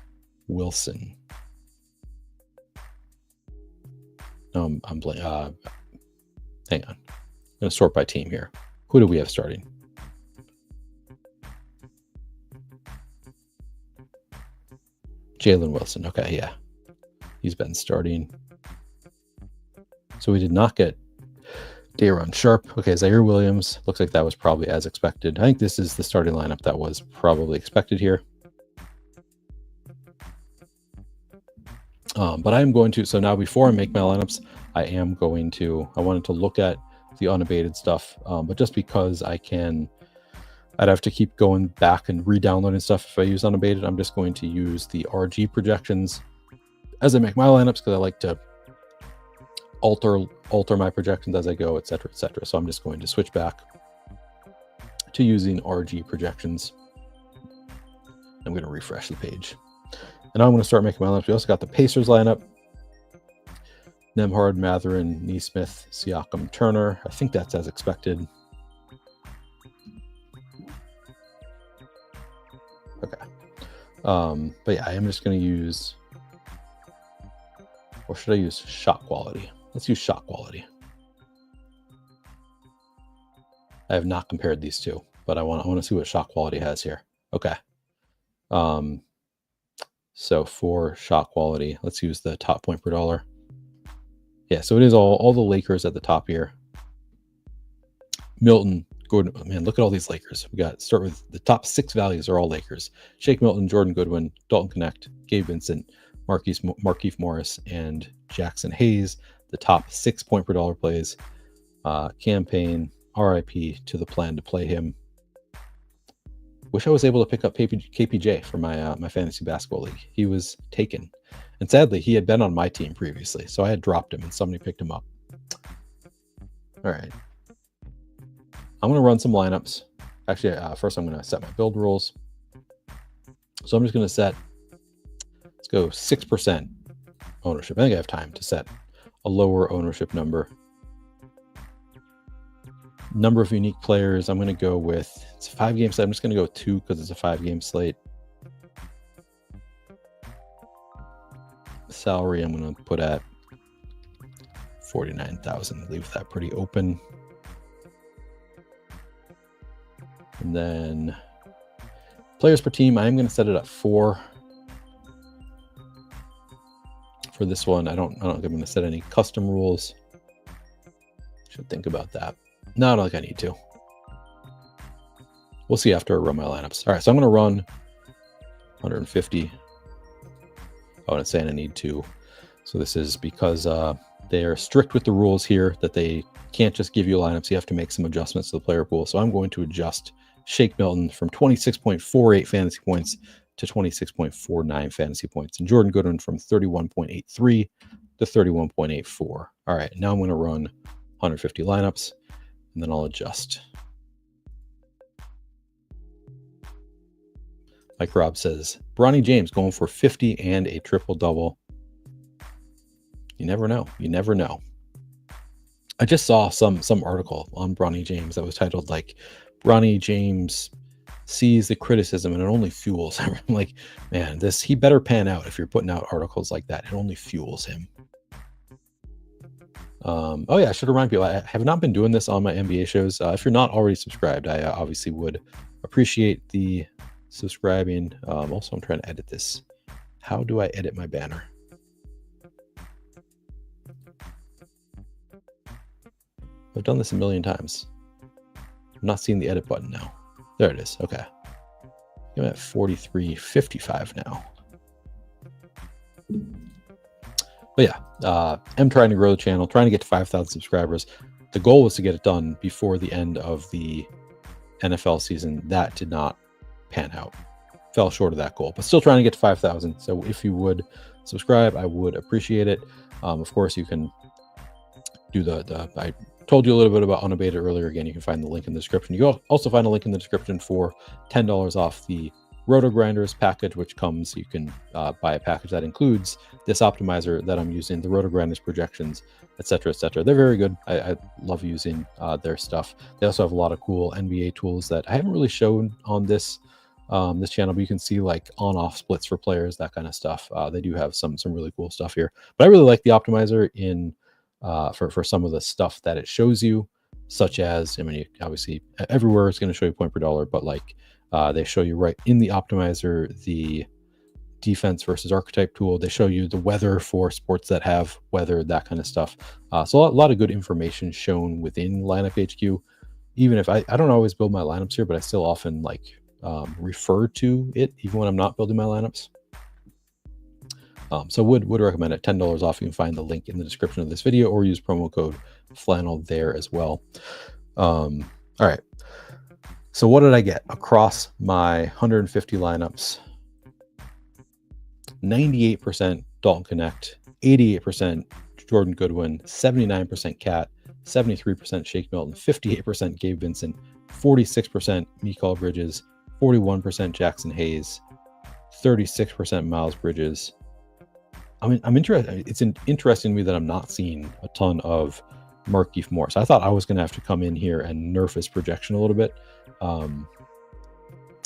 [SPEAKER 1] Wilson. I'm blank. Hang on. I'm going to sort by team here. Who do we have starting? Jalen Wilson. Okay, yeah. He's been starting. So we did not get Day'Ron Sharpe. Okay, Zaire Williams. Looks like that was probably as expected. I think this is the starting lineup that was probably expected here. But I'm going to, so now before I make my lineups, I wanted to look at the unabated stuff, but just because I'd have to keep going back and re-downloading stuff if I use unabated. I'm just going to use the RG projections as I make my lineups, because I like to alter my projections as I go, etc., etc. So I'm just going to switch back to using RG projections. I'm going to refresh the page. And now I'm going to start making my lineups. We also got the Pacers lineup. Nembhard, Mathurin, Neesmith, Siakam, Turner. I think that's as expected. Okay. But yeah, I am just going to use, or should I use shot quality? Let's use shot quality. I have not compared these two, but I want to see what shot quality has here. Okay. So for shot quality, let's use the top point per dollar. Yeah, so it is all the Lakers at the top here. Milton, Gordon, man, look at all these Lakers. We got, start with the top 6 values are all Lakers. Shake Milton, Jordan Goodwin, Dalton Connect, Gabe Vincent, Markieff Morris, and Jackson Hayes. The top 6 point per dollar plays. Campaign, RIP to the plan to play him. Wish I was able to pick up KPJ for my fantasy basketball league. He was taken. And sadly, he had been on my team previously, so I had dropped him and somebody picked him up. All right. I'm going to run some lineups. Actually, first I'm going to set my build rules. So I'm just going to set, let's go 6% ownership. I think I have time to set a lower ownership number. Number of unique players, I'm going to go with, it's a 5-game slate. I'm just going to go 2 because it's a 5-game slate. Salary, I'm going to put at 49,000. Leave that pretty open. And then players per team, I'm going to set it at 4. For this one, I don't think I'm going to set any custom rules. Should think about that. No, I don't think I need to. We'll see after I run my lineups. All right, so I'm going to run 150. Oh, and it's saying I need to. So this is because they are strict with the rules here that they can't just give you lineups. You have to make some adjustments to the player pool. So I'm going to adjust Shake Milton from 26.48 fantasy points to 26.49 fantasy points. And Jordan Goodwin from 31.83 to 31.84. All right, now I'm going to run 150 lineups. And then I'll adjust. Mike Robb says, Bronny James going for 50 and a triple-double. You never know. You never know. I just saw some article on Bronny James that was titled, like, Bronny James sees the criticism and it only fuels him. I'm like, man, he better pan out if you're putting out articles like that. It only fuels him. Oh yeah, I should remind people, I have not been doing this on my NBA shows. If you're not already subscribed, I obviously would appreciate the subscribing. Also, I'm trying to edit this. How do I edit my banner? I've done this a million times. I'm not seeing the edit button now. There it is. Okay. I'm at 43.55 now. But yeah, I'm trying to grow the channel, trying to get to 5,000 subscribers. The goal was to get it done before the end of the NFL season. That did not pan out. Fell short of that goal, but still trying to get to 5,000. So if you would subscribe, I would appreciate it. Of course, you can do I told you a little bit about Unabated earlier. Again, you can find the link in the description. You can also find a link in the description for $10 off the Rotogrinders package, which comes, you can buy a package that includes this optimizer that I'm using, the Rotogrinders projections, etc., etc. They're very good. I love using their stuff. They also have a lot of cool NBA tools that I haven't really shown on this channel, but you can see like on-off splits for players, that kind of stuff. They do have some really cool stuff here. But I really like the optimizer in for some of the stuff that it shows you, such as, I mean, obviously everywhere it's going to show you point per dollar, but like they show you right in the optimizer the defense versus archetype tool. They show you the weather for sports that have weather, that kind of stuff. So a lot of good information shown within LineupHQ. Even if I don't always build my lineups here, but I still often like refer to it even when I'm not building my lineups. So would recommend it. $10 off. You can find the link in the description of this video or use promo code flannel there as well. All right. So what did I get across my 150 lineups? 98% Dalton Connect, 88% Jordan Goodwin, 79% Cat, 73% Shake Milton, 58% Gabe Vincent, 46% Mikal Bridges, 41% Jackson Hayes, 36% Miles Bridges, I'm interested. It's interesting to me that I'm not seeing a ton of Markieff Morris. I thought I was going to have to come in here and nerf his projection a little bit,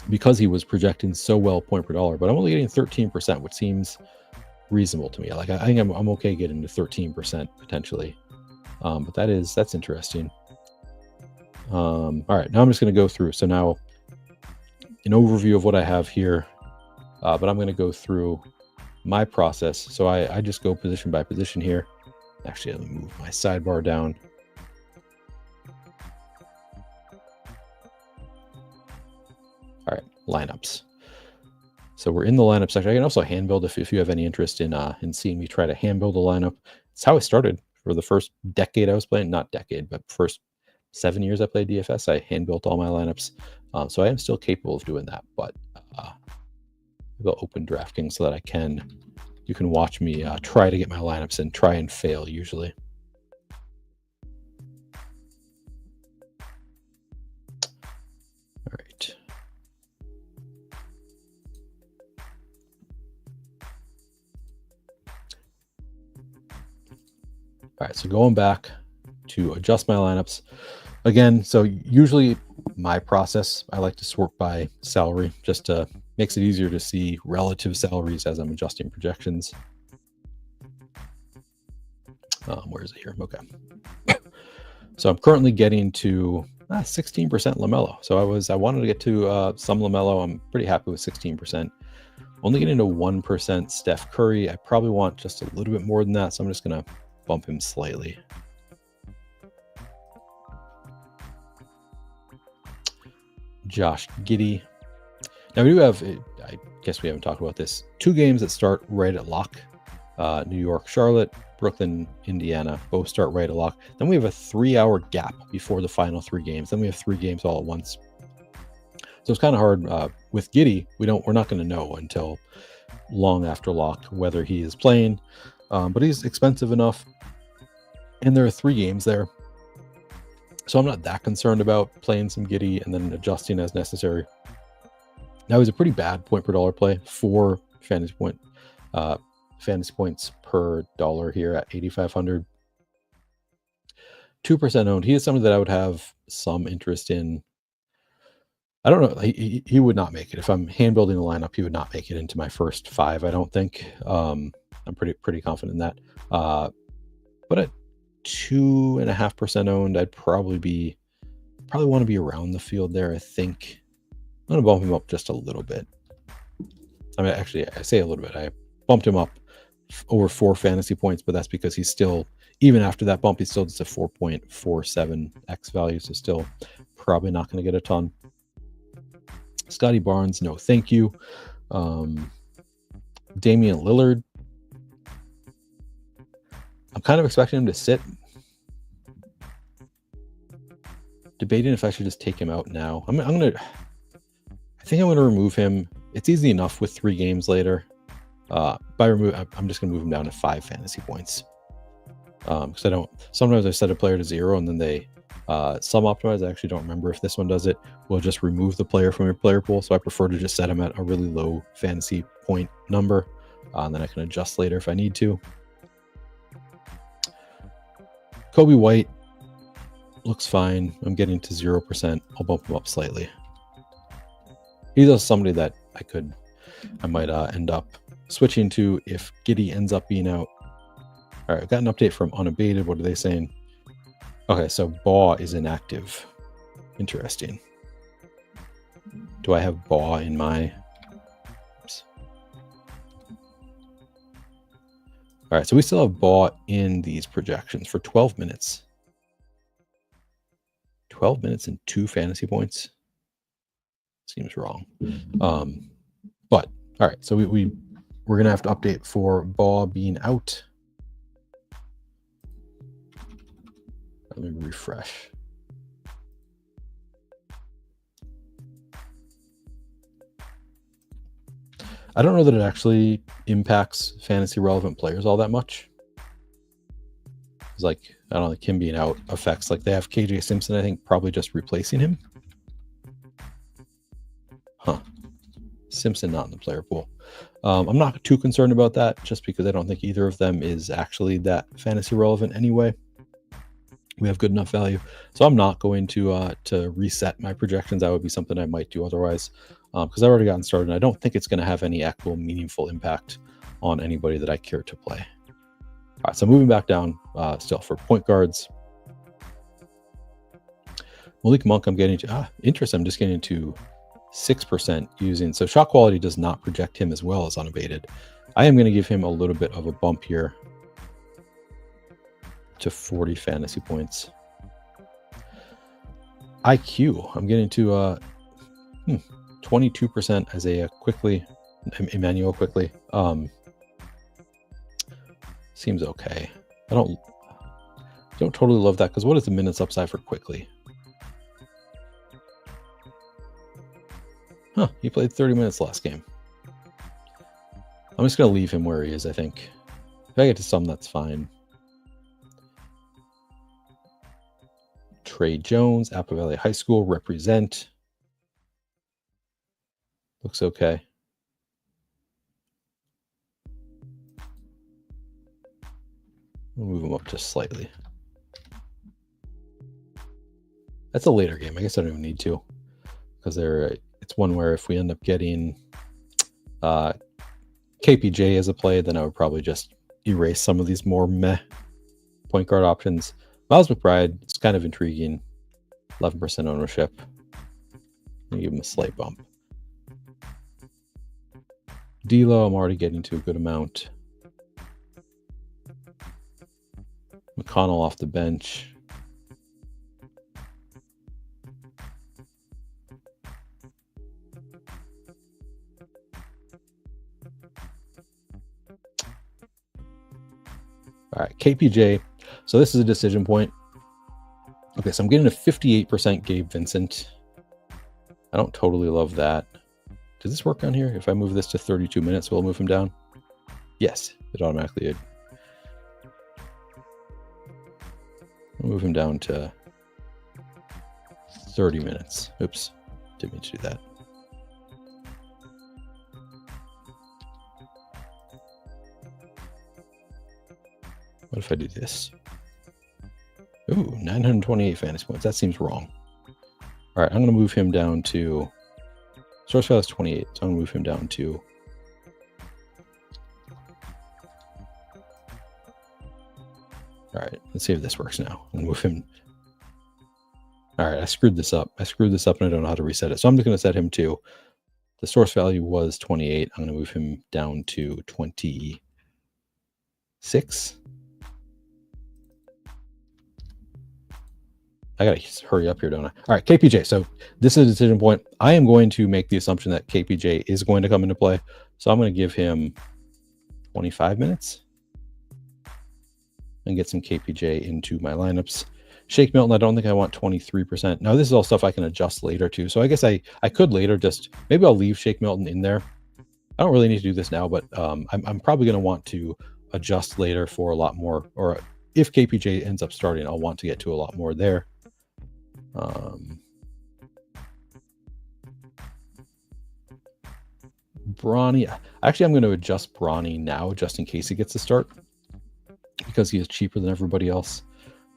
[SPEAKER 1] because he was projecting so well point per dollar. But I'm only getting 13%, which seems reasonable to me. Like I think I'm okay getting to 13% potentially. But that's interesting. All right, now I'm just going to go through. So now an overview of what I have here, but I'm going to go through my process. So I just go position by position here. Actually, let me move my sidebar down. All right, lineups. So we're in the lineup section. I can also hand build if you have any interest in seeing me try to hand build a lineup. It's how I started for the first decade I was playing. Not decade, but first 7 years I played DFS. I hand built all my lineups. So I am still capable of doing that, but I'll open DraftKings so that you can watch me try to get my lineups and try and fail usually. All right. All right, so going back to adjust my lineups again. So usually my process, I like to sort by salary, just to makes it easier to see relative salaries as I'm adjusting projections. Where is it here? Okay. So I'm currently getting to 16% LaMelo. So I wanted to get to some LaMelo. I'm pretty happy with 16%. Only getting to 1% Steph Curry. I probably want just a little bit more than that. So I'm just going to bump him slightly. Josh Giddey. Now we do have, I guess we haven't talked about this, 2 games that start right at lock. New York, Charlotte, Brooklyn, Indiana, both start right at lock. Then we have a 3-hour gap before the final 3 games. Then we have 3 games all at once. So it's kind of hard with Giddey. We're not going to know until long after lock whether he is playing, but he's expensive enough, and there are 3 games there. So I'm not that concerned about playing some Giddey and then adjusting as necessary. Now he's a pretty bad point per dollar play, 4 fantasy points per dollar here at 8,500. 2% owned. He is something that I would have some interest in. I don't know. He would not make it. If I'm hand building a lineup, he would not make it into my first 5, I don't think. I'm pretty confident in that. But at 2.5% owned, I'd probably want to be around the field there. I think I'm going to bump him up just a little bit. I mean, actually, I say a little bit. I bumped him up over 4 fantasy points, but that's because he's still, even after that bump, he's still just a 4.47x value, so still probably not going to get a ton. Scotty Barnes, no thank you. Damian Lillard, I'm kind of expecting him to sit. Debating if I should just take him out now. I think I'm gonna remove him. It's easy enough with 3 games later. I'm just gonna move him down to 5 fantasy points. Because sometimes I set a player to 0 and then they some optimize. I actually don't remember if this one does it. Will just remove the player from your player pool. So I prefer to just set him at a really low fantasy point number, and then I can adjust later if I need to. Kobe White looks fine. I'm getting to 0%. I'll bump him up slightly. He's also somebody that I might end up switching to if Giddey ends up being out. All right, I've got an update from Unabated. What are they saying? Okay, so Baugh is inactive. Interesting. Do I have Baugh in my... Oops. All right, so we still have Baugh in these projections for 12 minutes. 12 minutes and 2 fantasy points? Seems wrong. But, all right, so we're going to have to update for Baugh being out. Let me refresh. I don't know that it actually impacts fantasy relevant players all that much. It's like, I don't know, like him being out affects, like they have KJ Simpson, I think, probably just replacing him. Huh. Simpson not in the player pool. I'm not too concerned about that, just because I don't think either of them is actually that fantasy relevant anyway. We have good enough value, so I'm not going to reset my projections. That would be something I might do otherwise, because I've already gotten started. And I don't think it's going to have any actual meaningful impact on anybody that I care to play. All right, so moving back down, still for point guards, Malik Monk. I'm getting to interest. I'm just getting to 6% using, so shot quality does not project him as well as unabated. I am going to give him a little bit of a bump here to 40 fantasy points. IQ, I'm getting to 22% Isaiah Emmanuel Quickly. Seems okay. I don't totally love that, because what is the minutes upside for Quickly? He played 30 minutes last game. I'm just going to leave him where he is, I think. If I get to some, that's fine. Trey Jones, Apple Valley High School, represent. Looks okay. We'll move him up just slightly. That's a later game. I guess I don't even need to, because it's one where if we end up getting KPJ as a play, then I would probably just erase some of these more meh point guard options. Miles McBride, it's kind of intriguing. 11% ownership. I'll give him a slight bump. D'Lo, I'm already getting to a good amount. McConnell off the bench. All right, KPJ. So this is a decision point. Okay, so I'm getting a 58% Gabe Vincent. I don't totally love that. Does this work on here? If I move this to 32 minutes, will it move him down? Yes, it automatically did. I'll move him down to 30 minutes. Oops, didn't mean to do that. What if I do this? Ooh, 928 fantasy points. That seems wrong. All right, I'm going to move him down to... Source value is 28, so I'm going to move him down to... All right, let's see if this works now. I'm going to move him... All right, I screwed this up. And I don't know how to reset it. So I'm just going to set him to... The source value was 28. I'm going to move him down to 26. I got to hurry up here, don't I? All right, KPJ. So this is a decision point. I am going to make the assumption that KPJ is going to come into play. So I'm going to give him 25 minutes and get some KPJ into my lineups. Shake Milton, I don't think I want 23%. Now, this is all stuff I can adjust later too. So I guess I could later just, maybe I'll leave Shake Milton in there. I don't really need to do this now, but I'm probably going to want to adjust later for a lot more, or if KPJ ends up starting, I'll want to get to a lot more there. Bronny, actually, I'm going to adjust Bronny now just in case he gets a start, because he is cheaper than everybody else.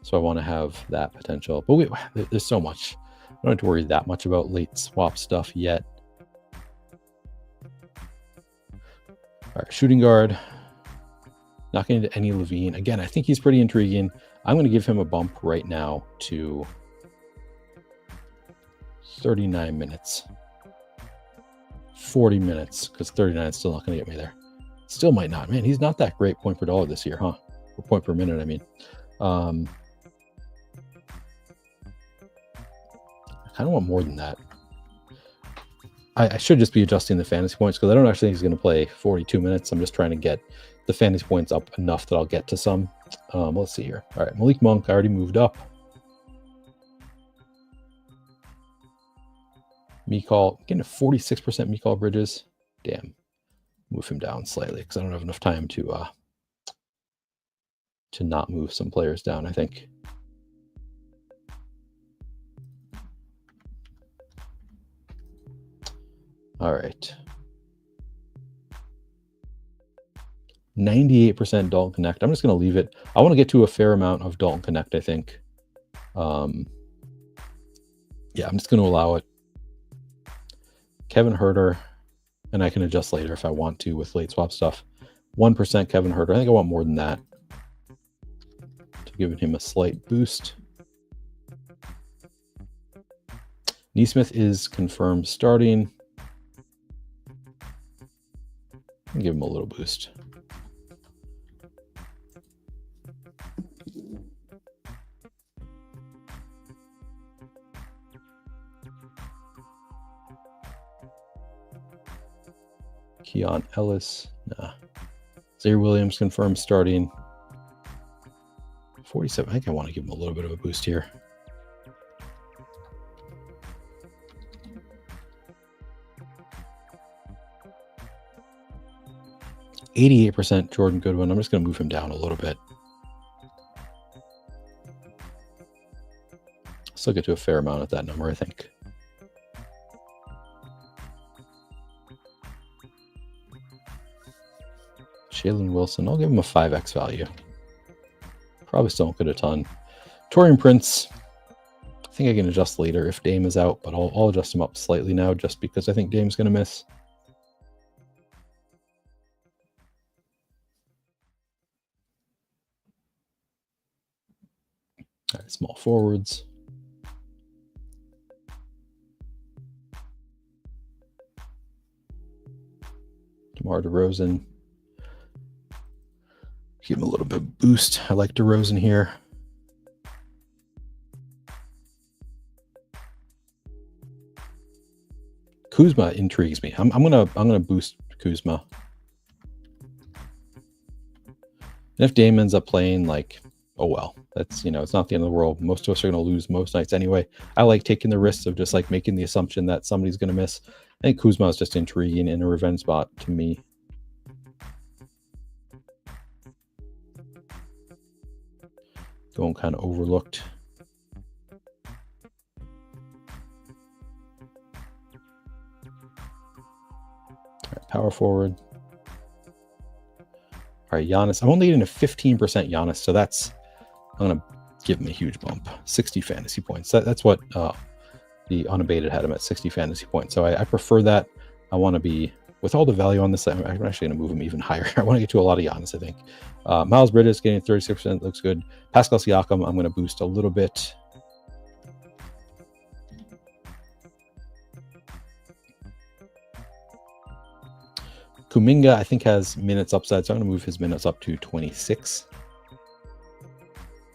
[SPEAKER 1] So I want to have that potential. But there's so much. I don't have to worry that much about late swap stuff yet. All right, shooting guard. Not getting into any Levine. Again, I think he's pretty intriguing. I'm going to give him a bump right now to 39 minutes. 40 minutes, because 39 is still not going to get me there. Still might not. Man, he's not that great point per dollar this year, huh? Or point per minute, I mean. I kind of want more than that. I should just be adjusting the fantasy points, because I don't actually think he's going to play 42 minutes. I'm just trying to get the fantasy points up enough that I'll get to some. Let's see here. All right, Malik Monk, I already moved up. Mikal, getting a 46% Mikal Bridges. Damn. Move him down slightly, because I don't have enough time to not move some players down, I think. All right. 98% Dalton Connect. I'm just going to leave it. I want to get to a fair amount of Dalton Connect, I think. Yeah, I'm just going to allow it. Kevin Huerter, and I can adjust later if I want to with late swap stuff. 1% Kevin Huerter. I think I want more than that to give him a slight boost. Neesmith is confirmed starting. I'll give him a little boost. Keon Ellis, nah. Zaire Williams confirmed starting. 47. I think I want to give him a little bit of a boost here. %, Jordan Goodwin. I'm just going to move him down a little bit. Still get to a fair amount at that number, I think. Jalen Wilson, I'll give him a 5x value. Probably still don't get a ton. Taurean Prince, I think I can adjust later if Dame is out, but I'll adjust him up slightly now just because I think Dame's going to miss. All right, small forwards. DeMar DeRozan. Give him a little bit of boost. I like DeRozan here. Kuzma intrigues me. I'm gonna boost Kuzma. And if Dame ends up playing, like, oh well, that's, you know, it's not the end of the world. Most of us are gonna lose most nights anyway. I like taking the risks of just like making the assumption that somebody's gonna miss. I think Kuzma is just intriguing in a revenge spot to me. Going kind of overlooked. All right, power forward. All right, Giannis. I'm only getting a 15% Giannis, so that's, I'm going to give him a huge bump. 60 fantasy points. That's what the Unabated had him at, 60 fantasy points. So I prefer that. I want to be, with all the value on this, I'm actually going to move him even higher. I want to get to a lot of Giannis, I think. Miles Bridges getting 36%, looks good. Pascal Siakam, I'm going to boost a little bit. Kuminga, I think, has minutes upside, so I'm going to move his minutes up to 26.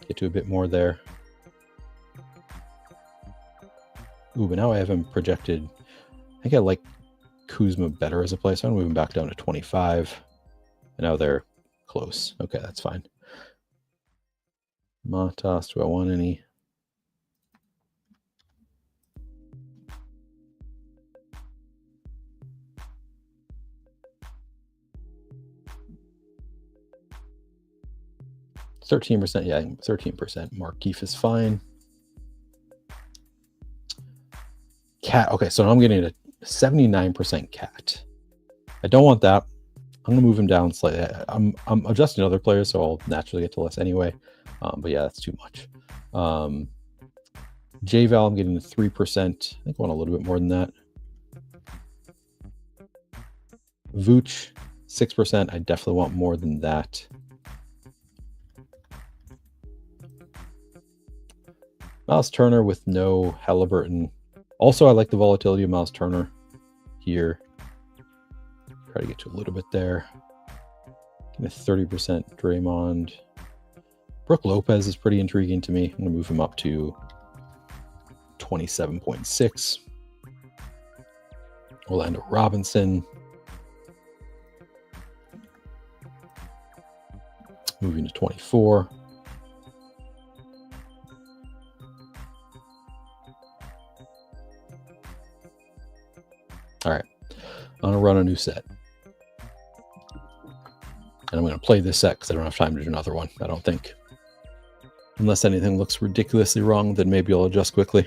[SPEAKER 1] Get to a bit more there. Ooh, but now I have him projected. I think I like Kuzma better as a play, so I'm going to move him back down to 25. And now they're close. Okay, that's fine. Matas, do I want any? %, yeah, 13%. Markieff is fine. Cat, okay, so now I'm getting a 79% Cat. I don't want that. I'm going to move him down slightly. I'm adjusting other players, so I'll naturally get to less anyway. But yeah, that's too much. JVal, I'm getting a 3%. I think I want a little bit more than that. Vooch, 6%. I definitely want more than that. Miles Turner with no Halliburton. Also, I like the volatility of Miles Turner here. Try to get to a little bit there. Give a 30% Draymond. Brook Lopez is pretty intriguing to me. I'm going to move him up to 27.6. Orlando Robinson. Moving to 24. All right, I'm going to run a new set. And I'm going to play this set because I don't have time to do another one, I don't think. Unless anything looks ridiculously wrong, then maybe I'll adjust quickly.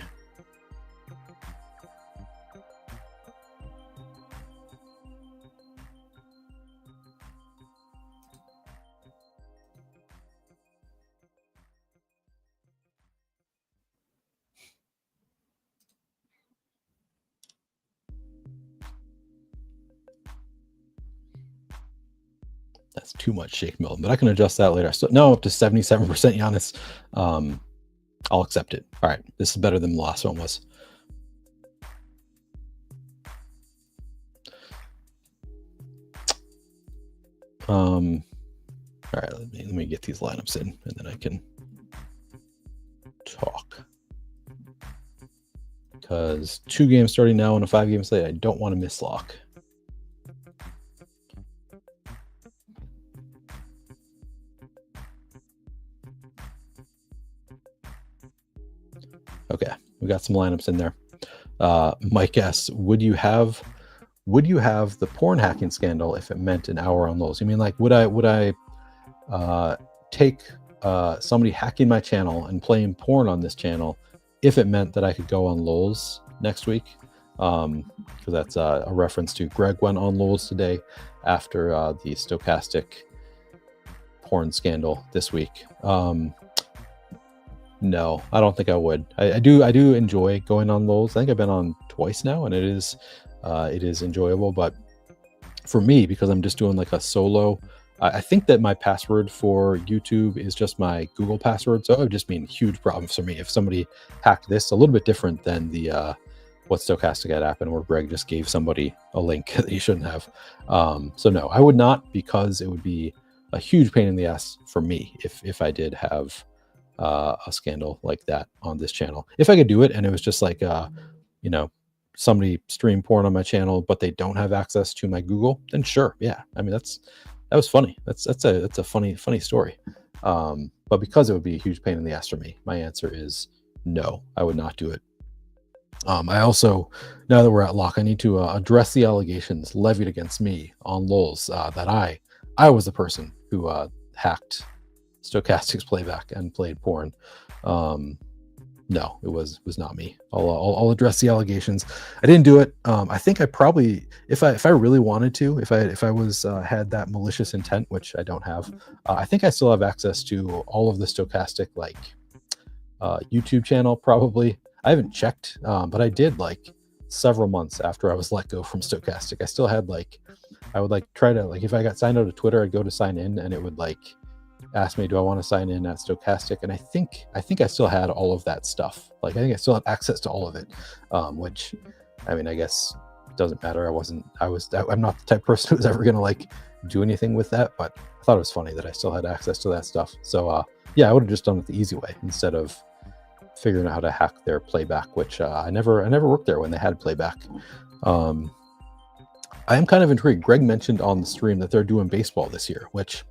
[SPEAKER 1] That's too much Shake Milton, but I can adjust that later. So no, up to 77% Giannis. I'll accept it. All right, this is better than the last one was. All right, let me get these lineups in, and then I can talk. Because 2 games starting now on a 5-game slate, I don't want to miss lock. Okay, we got some lineups in there. Mike asks, would you have the porn hacking scandal if it meant an hour on Lowe's? You mean like would I take somebody hacking my channel and playing porn on this channel if it meant that I could go on Lowe's next week? Because that's a reference to Greg went on Lowe's today after the stochastic porn scandal this week. No, I don't think I would. I do enjoy going on Lowe's. I think I've been on twice now, and it is enjoyable. But for me, because I'm just doing like a solo, I think that my password for YouTube is just my Google password. So it would just mean huge problems for me if somebody hacked this. A little bit different than the what stochastic had happened, where Greg just gave somebody a link that he shouldn't have. So no, I would not, because it would be a huge pain in the ass for me if I did have a scandal like that on this channel. If I could do it and it was just like somebody stream porn on my channel but they don't have access to my Google, then sure, yeah. I mean, that was funny. That's a funny story. But because it would be a huge pain in the ass for me, my answer is no, I would not do it. I also, now that we're at lock, I need to address the allegations levied against me on Lowe's that I was the person who hacked Stochastic's playback and played porn. No, it was not me. I'll address the allegations. I didn't do it. I think I probably, if I really wanted to, if I was had that malicious intent, which I don't have, I think I still have access to all of the Stochastic YouTube channel. Probably I haven't checked, but I did several months after I was let go from Stochastic. I still had I would try to if I got signed out of Twitter, I'd go to sign in and it would ask me, do I want to sign in at Stochastic? And I think I still had all of that stuff. I think I still have access to all of it, which, I mean, I guess doesn't matter. I'm not the type of person who's ever going to do anything with that, but I thought it was funny that I still had access to that stuff. So yeah, I would have just done it the easy way instead of figuring out how to hack their playback, which I never worked there when they had playback. I am kind of intrigued. Greg mentioned on the stream that they're doing baseball this year, which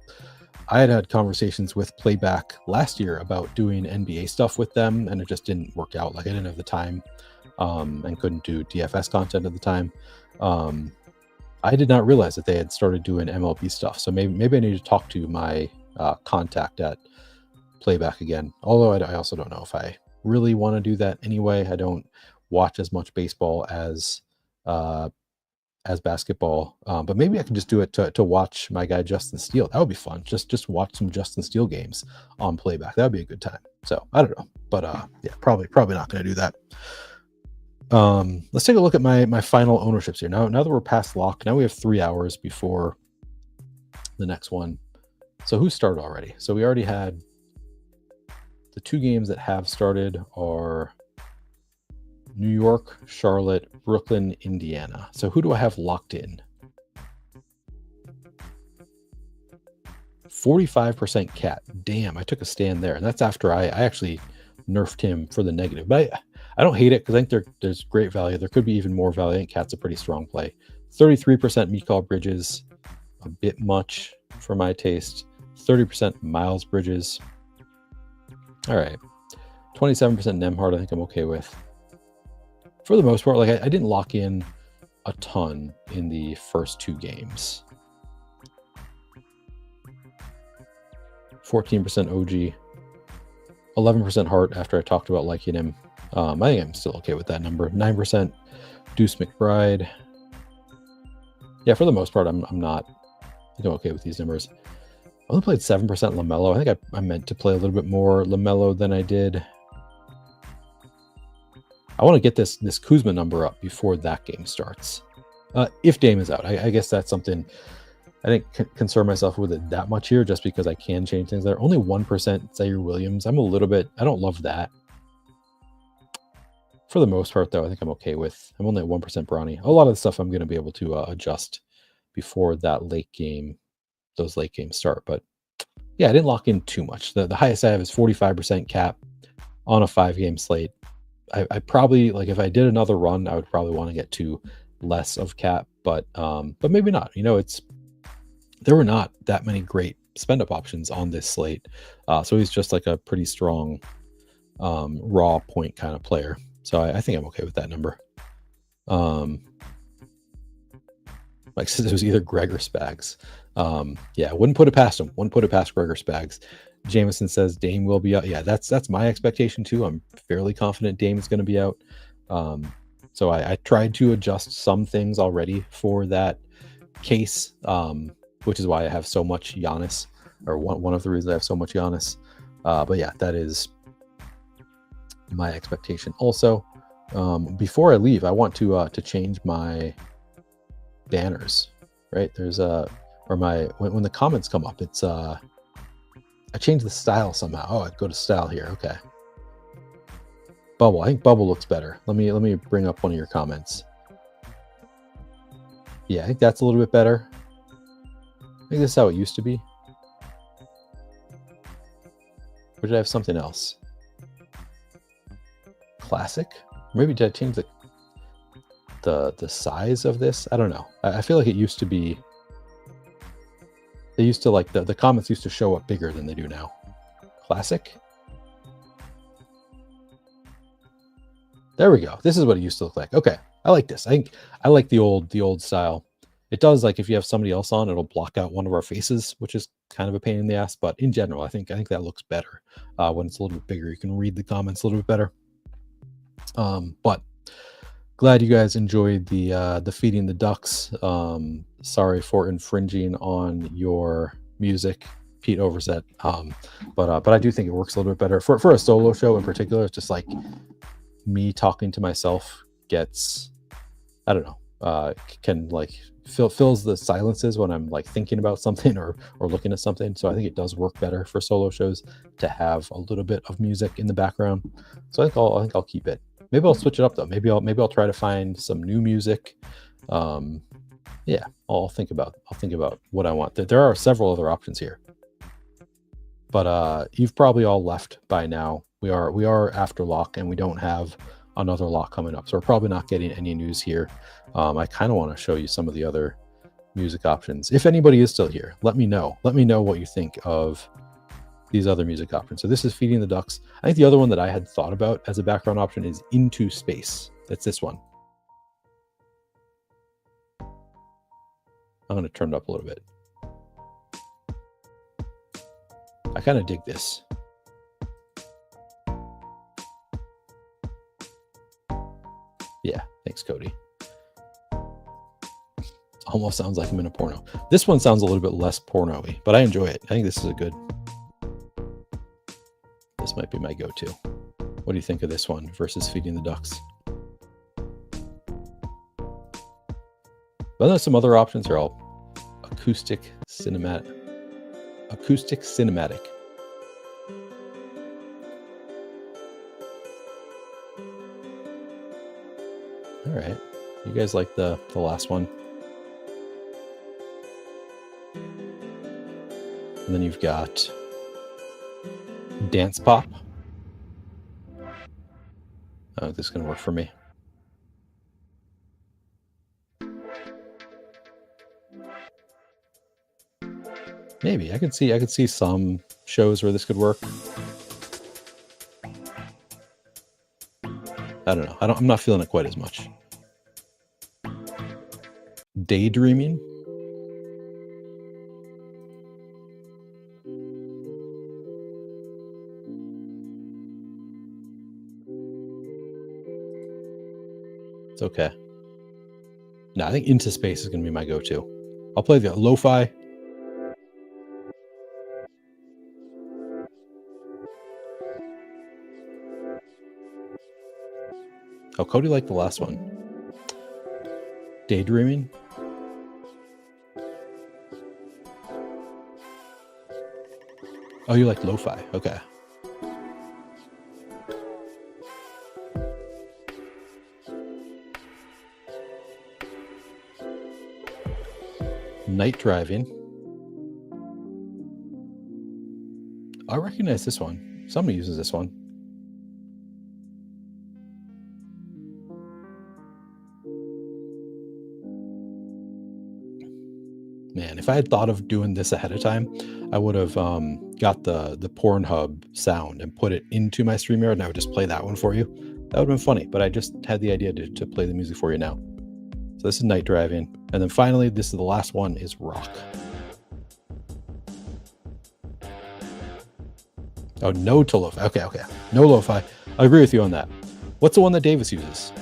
[SPEAKER 1] I had conversations with Playback last year about doing NBA stuff with them, and it just didn't work out. I didn't have the time and couldn't do DFS content at the time. I did not realize that they had started doing MLB stuff. So maybe I need to talk to my contact at Playback again. Although I also don't know if I really want to do that anyway. I don't watch as much baseball as basketball, but maybe I can just do it to watch my guy Justin Steele. That would be fun. Just watch some Justin Steele games on Playback. That would be a good time. So I don't know, but yeah, probably not going to do that. Let's take a look at my final ownerships here. Now that we're past lock, now we have 3 hours before the next one. So who started already? So we already had the 2 games that have started are New York, Charlotte, Brooklyn, Indiana. So who do I have locked in? 45% Cat. Damn, I took a stand there. And that's after I actually nerfed him for the negative. But I don't hate it because I think there's great value. There could be even more value. I think Cat's a pretty strong play. 33% Mikal Bridges. A bit much for my taste. 30% Miles Bridges. All right. 27% Nembhard I think I'm okay with. For the most part, I didn't lock in a ton in the first 2 games. 14% OG, 11% Hart after I talked about liking him. I think I'm still okay with that number. 9% Deuce McBride. Yeah, for the most part, I'm okay with these numbers. I only played 7% LaMelo. I think I meant to play a little bit more LaMelo than I did. I want to get this Kuzma number up before that game starts. If Dame is out, I guess that's something I didn't concern myself with it that much here just because I can change things there. Only 1% Zaire Williams. I don't love that. For the most part, though, I think I'm okay with. I'm only at 1% Bronny. A lot of the stuff I'm going to be able to adjust before that late game, those late games start. But yeah, I didn't lock in too much. The highest I have is 45% cap on a 5-game slate. I probably, like, if I did another run, I would probably want to get to less of cap, but maybe not. There were not that many great spend up options on this slate, so he's just like a pretty strong raw point kind of player. So I think I'm okay with that number. Like, it was either Greg or Spags. Yeah, wouldn't put it past him. Wouldn't put it past Greg or Spags. Jameson says Dame will be out. Yeah, that's my expectation too. I'm fairly confident Dame is going to be out. So I tried to adjust some things already for that case, which is why I have so much Giannis, or one of the reasons I have so much Giannis. But yeah, that is my expectation. Also, before I leave, I want to change my banners. Right, there's when the comments come up, it's I changed the style somehow. Oh, I go to style here. Okay. Bubble. I think bubble looks better. Let me bring up one of your comments. Yeah, I think that's a little bit better. I think this is how it used to be. Or did I have something else? Classic? Maybe did I change the size of this? I don't know. I feel like it used to be. They used to, like, the comments used to show up bigger than they do now. Classic? There we go. This is what it used to look like. Okay, I like this. I think I like the old style. It does, like, if you have somebody else on, it'll block out one of our faces, which is kind of a pain in the ass. But in general, I think that looks better when it's a little bit bigger. You can read the comments a little bit better. But glad you guys enjoyed the feeding the ducks. Sorry for infringing on your music, Pete Overset. But I do think it works a little bit better for a solo show in particular. It's just like me talking to myself gets, I don't know, can, like, fills the silences when I'm, like, thinking about something or looking at something. So I think it does work better for solo shows to have a little bit of music in the background. So I think I'll keep it. Maybe I'll switch it up though. Maybe I'll try to find some new music. Yeah, I'll think about what I want. There are several other options here, but you've probably all left by now. We are after lock, and we don't have another lock coming up, so we're probably not getting any news here. I kind of want to show you some of the other music options. If anybody is still here, let me know. Let me know what you think of these other music options. So this is Feeding the Ducks. I think the other one that I had thought about as a background option is Into Space. That's this one. I'm going to turn it up a little bit. I kind of dig this. Yeah, thanks, Cody. Almost sounds like I'm in a porno. This one sounds a little bit less porno-y, but I enjoy it. I think this is a good... This might be my go-to. What do you think of this one versus Feeding the Ducks? But then some other options are all acoustic cinematic. Acoustic cinematic. All right. You guys like the last one? And then you've got Dance Pop. Oh, this is going to work for me. Maybe I could see some shows where this could work. I don't know. I'm not feeling it quite as much. Daydreaming. It's okay. No, I think Into Space is going to be my go-to. I'll play the lo-fi. Oh, Cody liked the last one. Daydreaming. Oh, you like lo-fi? Okay. Night driving. I recognize this one. Somebody uses this one. Man, if I had thought of doing this ahead of time, I would have got the Pornhub sound and put it into my StreamYard, and I would just play that one for you. That would have been funny, but I just had the idea to play the music for you now. So this is Night Driving. And then finally, this is the last one, is Rock. Oh, no to lo-fi. Okay. No lo-fi. I agree with you on that. What's the one that Davis uses?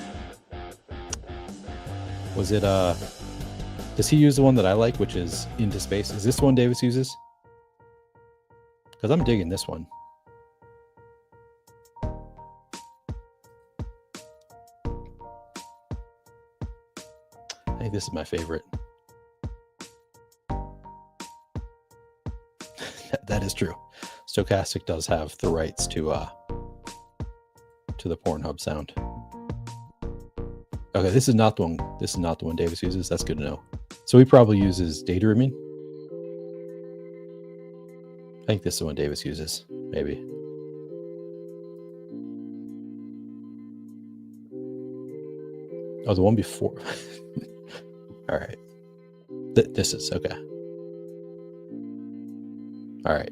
[SPEAKER 1] Was it, does he use the one that I like, which is Into Space? Is this the one Davis uses? Because I'm digging this one. I think this is my favorite. That is true. Stochastic does have the rights to the Pornhub sound. Okay, this is not the one. This is not the one Davis uses. That's good to know. So he probably uses Daydreaming. I think this is the one Davis uses. Maybe. Oh, the one before. All right. This is okay. All right.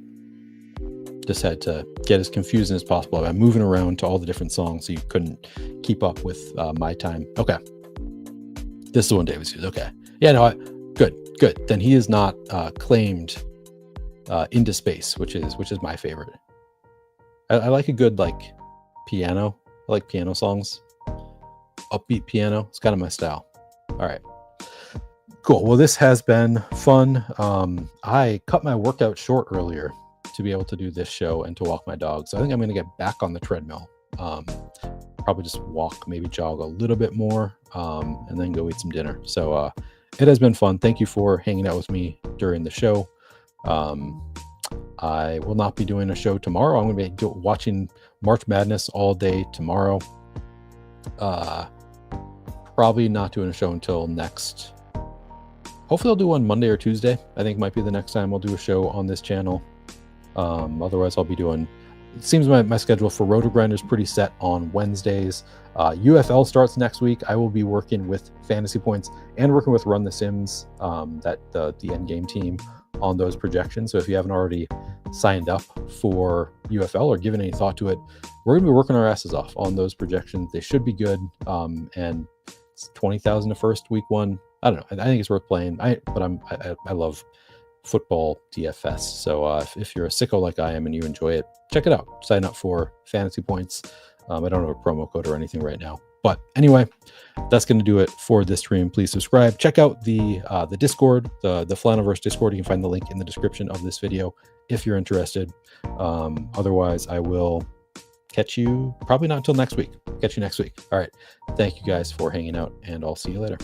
[SPEAKER 1] Just had to get as confusing as possible. I'm moving around to all the different songs so you couldn't keep up with my time. Okay. This is the one Davis used. Okay. Yeah, no, good. Then he is not claimed Into Space, which is my favorite. I like a good piano. I like piano songs. Upbeat piano. It's kind of my style. All right. Cool. Well, this has been fun. I cut my workout short earlier to be able to do this show and to walk my dog. So I think I'm going to get back on the treadmill. Probably just walk, maybe jog a little bit more, and then go eat some dinner. So it has been fun. Thank you for hanging out with me during the show. I will not be doing a show tomorrow. I'm going to be watching March Madness all day tomorrow. Probably not doing a show until next. Hopefully I'll do one Monday or Tuesday. I think might be the next time I'll do a show on this channel. Otherwise I'll be doing, it seems my schedule for Rotogrinders pretty set on Wednesdays. UFL starts next week. I will be working with Fantasy Points and working with Run the Sims, the Endgame team, on those projections. So if you haven't already signed up for UFL or given any thought to it, we're going to be working our asses off on those projections. They should be good. And it's 20,000 to first week one. I don't know. I think it's worth playing. I love football DFS. So if you're a sicko like I am and you enjoy it, check it out. Sign up for Fantasy Points. I don't have a promo code or anything right now. But anyway, that's going to do it for this stream. Please subscribe. Check out the Discord, the Flannelverse Discord. You can find the link in the description of this video if you're interested. Otherwise, I will catch you probably not until next week. Catch you next week. All right. Thank you guys for hanging out, and I'll see you later.